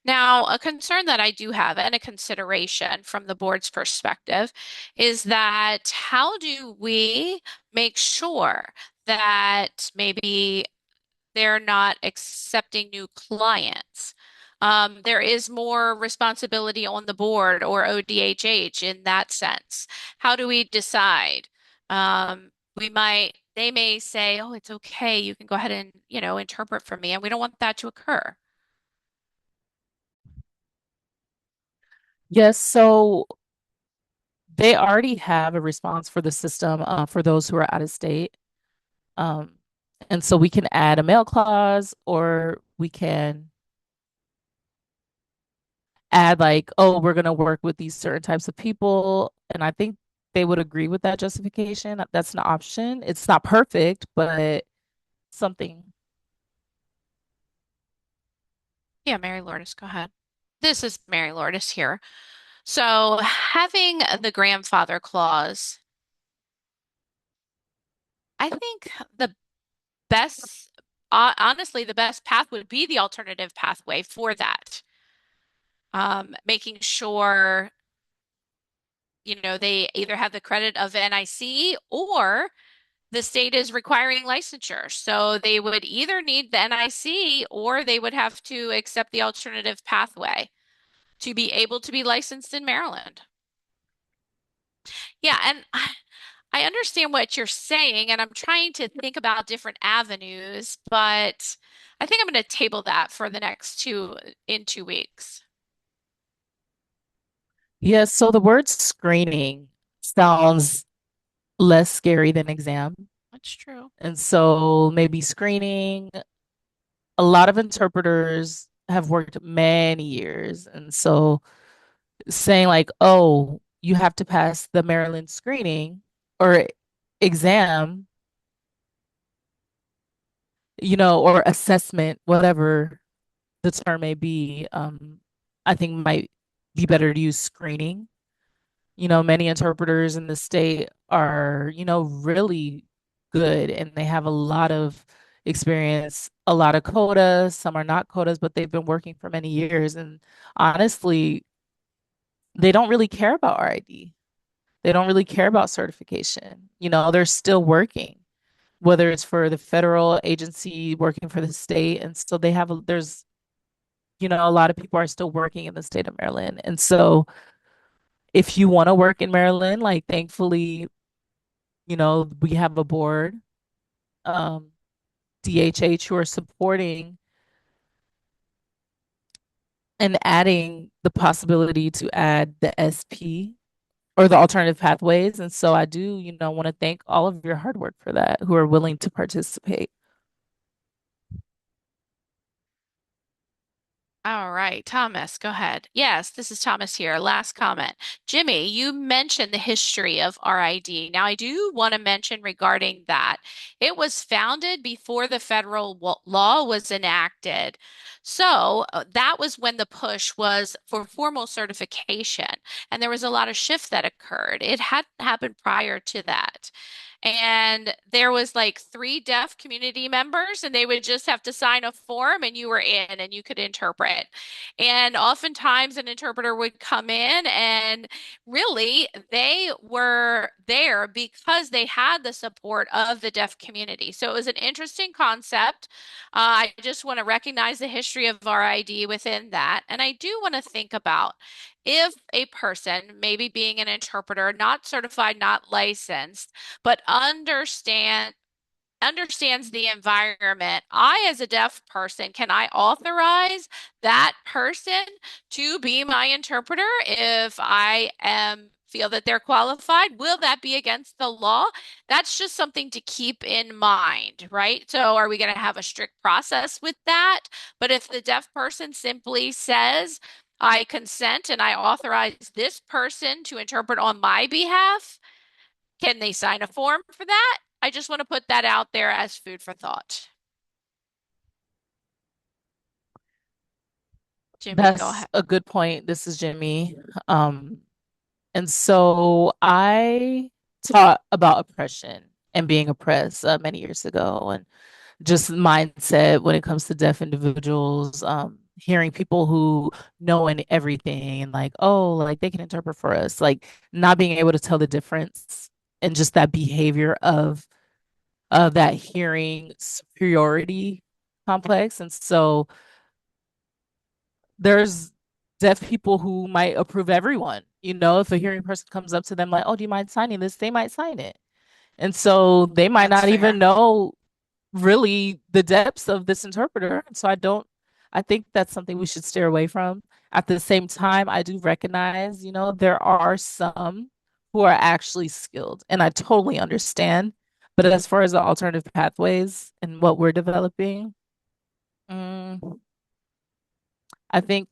Now, a concern that I do have and a consideration from the board's perspective is that how do we make sure that maybe they're not accepting new clients? There is more responsibility on the board or ODHH in that sense. How do we decide? They may say, oh, it's okay. You can go ahead and, interpret for me. And we don't want that to occur. Yes, so they already have a response for the system for those who are out of state. Um, and so we can add a mail clause or we can add like, oh, we're going to work with these certain types of people. And I think they would agree with that justification. That's an option. It's not perfect, but something. Yeah, Mary Lourdes, go ahead. This is Mary Lourdes here. So, having the grandfather clause, I think the honestly, the best path would be the alternative pathway for that. Making sure, they either have the credit of NIC or the state is requiring licensure. So they would either need the NIC or they would have to accept the alternative pathway to be able to be licensed in Maryland. Yeah, and I understand what you're saying, and I'm trying to think about different avenues, but I think I'm going to table that for the next in 2 weeks. Yes, so the word screening sounds less scary than exam. That's true. And so maybe screening, a lot of interpreters have worked many years. And so saying like, oh, you have to pass the Maryland screening or exam, or assessment, whatever the term may be, I think might be better to use screening. Many interpreters in the state are, really good and they have a lot of experience, a lot of quotas. Some are not quotas, but they've been working for many years. And honestly, they don't really care about RID. They don't really care about certification. They're still working, whether it's for the federal agency working for the state. And so there's, a lot of people are still working in the state of Maryland. And so if you want to work in Maryland, like thankfully, we have a board, um, DHH, who are supporting and adding the possibility to add the SP or the alternative pathways. And so I do, want to thank all of your hard work for that, who are willing to participate. All right, Thomas, go ahead. Yes, this is Thomas here. Last comment. Jimmy, you mentioned the history of RID. Now, I do want to mention regarding that. It was founded before the federal law was enacted. So that was when the push was for formal certification. And there was a lot of shift that occurred. It hadn't happened prior to that. And there was like 3 deaf community members, and they would just have to sign a form, and you were in, and you could interpret. And oftentimes, an interpreter would come in, and really, they were there because they had the support of the deaf community. So it was an interesting concept. I just want to recognize the history of RID within that, and I do want to think about if a person, maybe being an interpreter, not certified, not licensed, but understands the environment. I, as a deaf person, can I authorize that person to be my interpreter if I am feel that they're qualified? Will that be against the law? That's just something to keep in mind, right? So are we going to have a strict process with that? But if the deaf person simply says, I consent and I authorize this person to interpret on my behalf. Can they sign a form for that? I just want to put that out there as food for thought. Jimmy, go That's ahead. a good point. This is Jimmy. Um, and so I taught about oppression and being oppressed many years ago, and just mindset when it comes to deaf individuals, hearing people who know everything and like, oh, like they can interpret for us, like not being able to tell the difference and just that behavior of that hearing superiority complex. And so there's deaf people who might approve everyone. If a hearing person comes up to them like, oh, do you mind signing this? They might sign it. And so they might That's not even fair. know really the depths of this interpreter. And so I think that's something we should steer away from. At the same time, I do recognize, there are some who are actually skilled, and I totally understand. But as far as the alternative pathways and what we're developing, mm, I think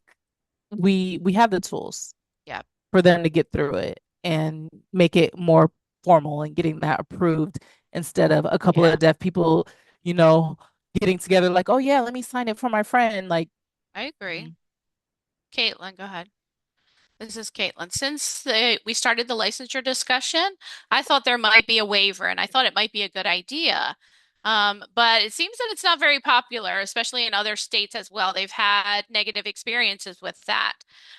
we have the tools Yeah. for them to get through it and make it more formal and getting that approved instead of a couple Yeah, of deaf people, you know, getting together like, oh yeah, let me sign it for my friend. Like, I agree. mm, Caitlin, go ahead. This is Caitlin. Since we started the licensure discussion, I thought there might be a waiver and I thought it might be a good idea. But it seems that it's not very popular, especially in other states as well. They've had negative experiences with that.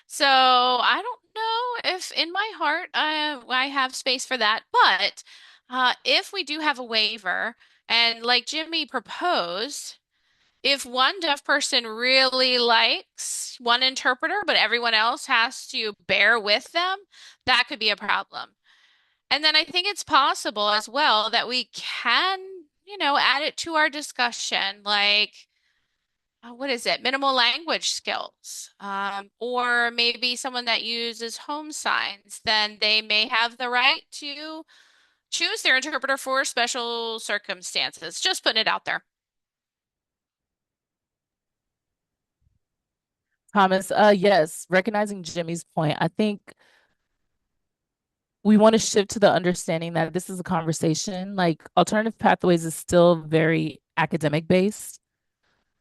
So I don't know if in my heart I have space for that. But if we do have a waiver, and like Jimmy proposed, if one deaf person really likes one interpreter, but everyone else has to bear with them, that could be a problem. And then I think it's possible as well that we can, add it to our discussion, like, what is it? Minimal language skills. Or maybe someone that uses home signs, then they may have the right to choose their interpreter for special circumstances. Just putting it out there. Thomas, yes, recognizing Jimmy's point, I think we want to shift to the understanding that this is a conversation. Like alternative pathways is still very academic based,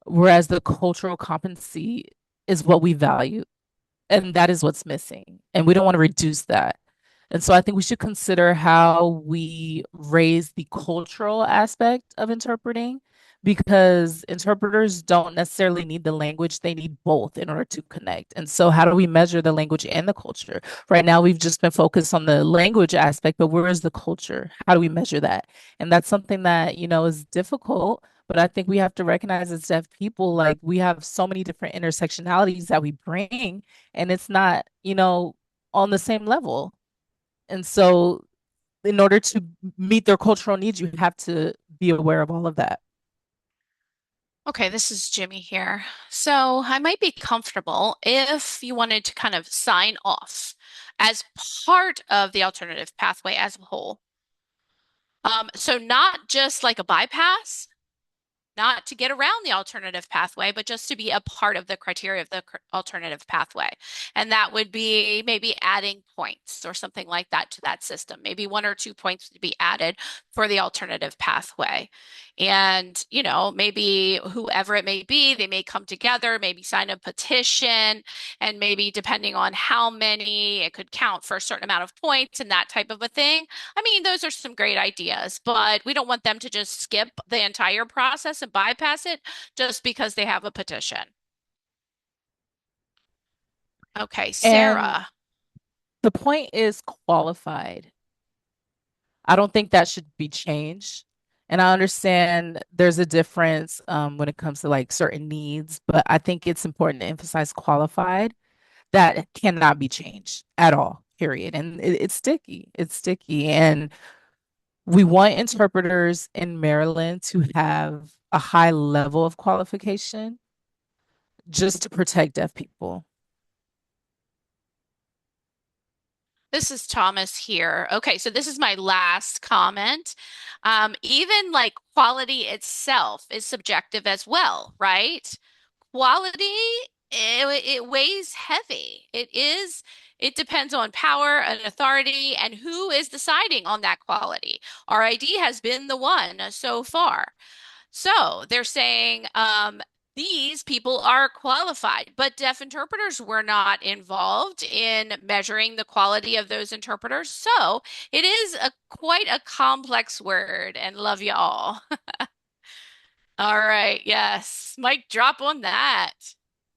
whereas the cultural competency is what we value. And that is what's missing. And we don't want to reduce that. And so I think we should consider how we raise the cultural aspect of interpreting because interpreters don't necessarily need the language, they need both in order to connect. And so, how do we measure the language and the culture? Right now, we've just been focused on the language aspect, but where is the culture? How do we measure that? And that's something that, is difficult. But I think we have to recognize as deaf people, like we have so many different intersectionalities that we bring, and it's not, on the same level. And so, in order to meet their cultural needs, you have to be aware of all of that. Okay, this is Jimmy here. So I might be comfortable if you wanted to kind of sign off as part of the alternative pathway as a whole. So not just like a bypass, not to get around the alternative pathway, but just to be a part of the criteria of the alternative pathway. And that would be maybe adding points or something like that to that system. Maybe 1 or 2 points to be added for the alternative pathway. And, maybe whoever it may be, they may come together, maybe sign a petition, and maybe depending on how many, it could count for a certain amount of points and that type of a thing. I mean, those are some great ideas, but we don't want them to just skip the entire process and bypass it just because they have a petition. Okay, And Sarah. the point is qualified. I don't think that should be changed. And I understand there's a difference when it comes to like certain needs, but I think it's important to emphasize qualified. That cannot be changed at all, period. And it's sticky. It's sticky. And we want interpreters in Maryland to have a high level of qualification just to protect deaf people. This is Thomas here. Okay, so this is my last comment. Even like quality itself is subjective as well, right? Quality it weighs heavy. It depends on power and authority and who is deciding on that quality. RID has been the one so far. So they're saying these people are qualified, but deaf interpreters were not involved in measuring the quality of those interpreters. So it is a quite a complex word, and love you all. All right, yes. Mic drop on that.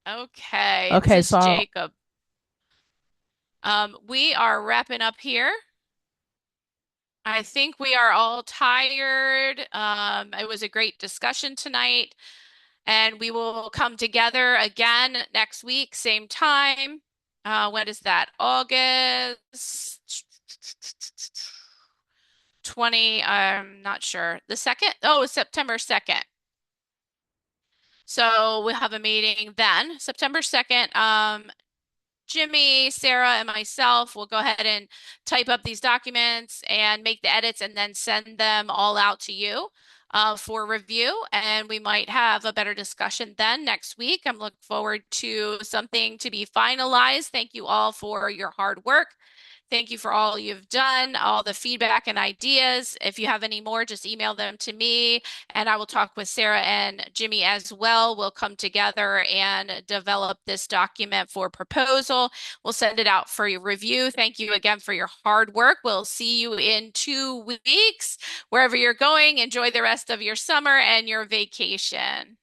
Okay, this Okay, is so Jacob. We are wrapping up here. I think we are all tired. It was a great discussion tonight, and we will come together again next week, same time. When is that? August 20, I'm not sure. The second? Oh, September 2nd. So we'll have a meeting then, September 2nd. Jimmy, Sarah, and myself will go ahead and type up these documents and make the edits and then send them all out to you for review. And we might have a better discussion then next week. I'm looking forward to something to be finalized. Thank you all for your hard work. Thank you for all you've done, all the feedback and ideas. If you have any more, just email them to me, and I will talk with Sarah and Jimmy as well. We'll come together and develop this document for proposal. We'll send it out for your review. Thank you again for your hard work. We'll see you in 2 weeks. Wherever you're going, enjoy the rest of your summer and your vacation.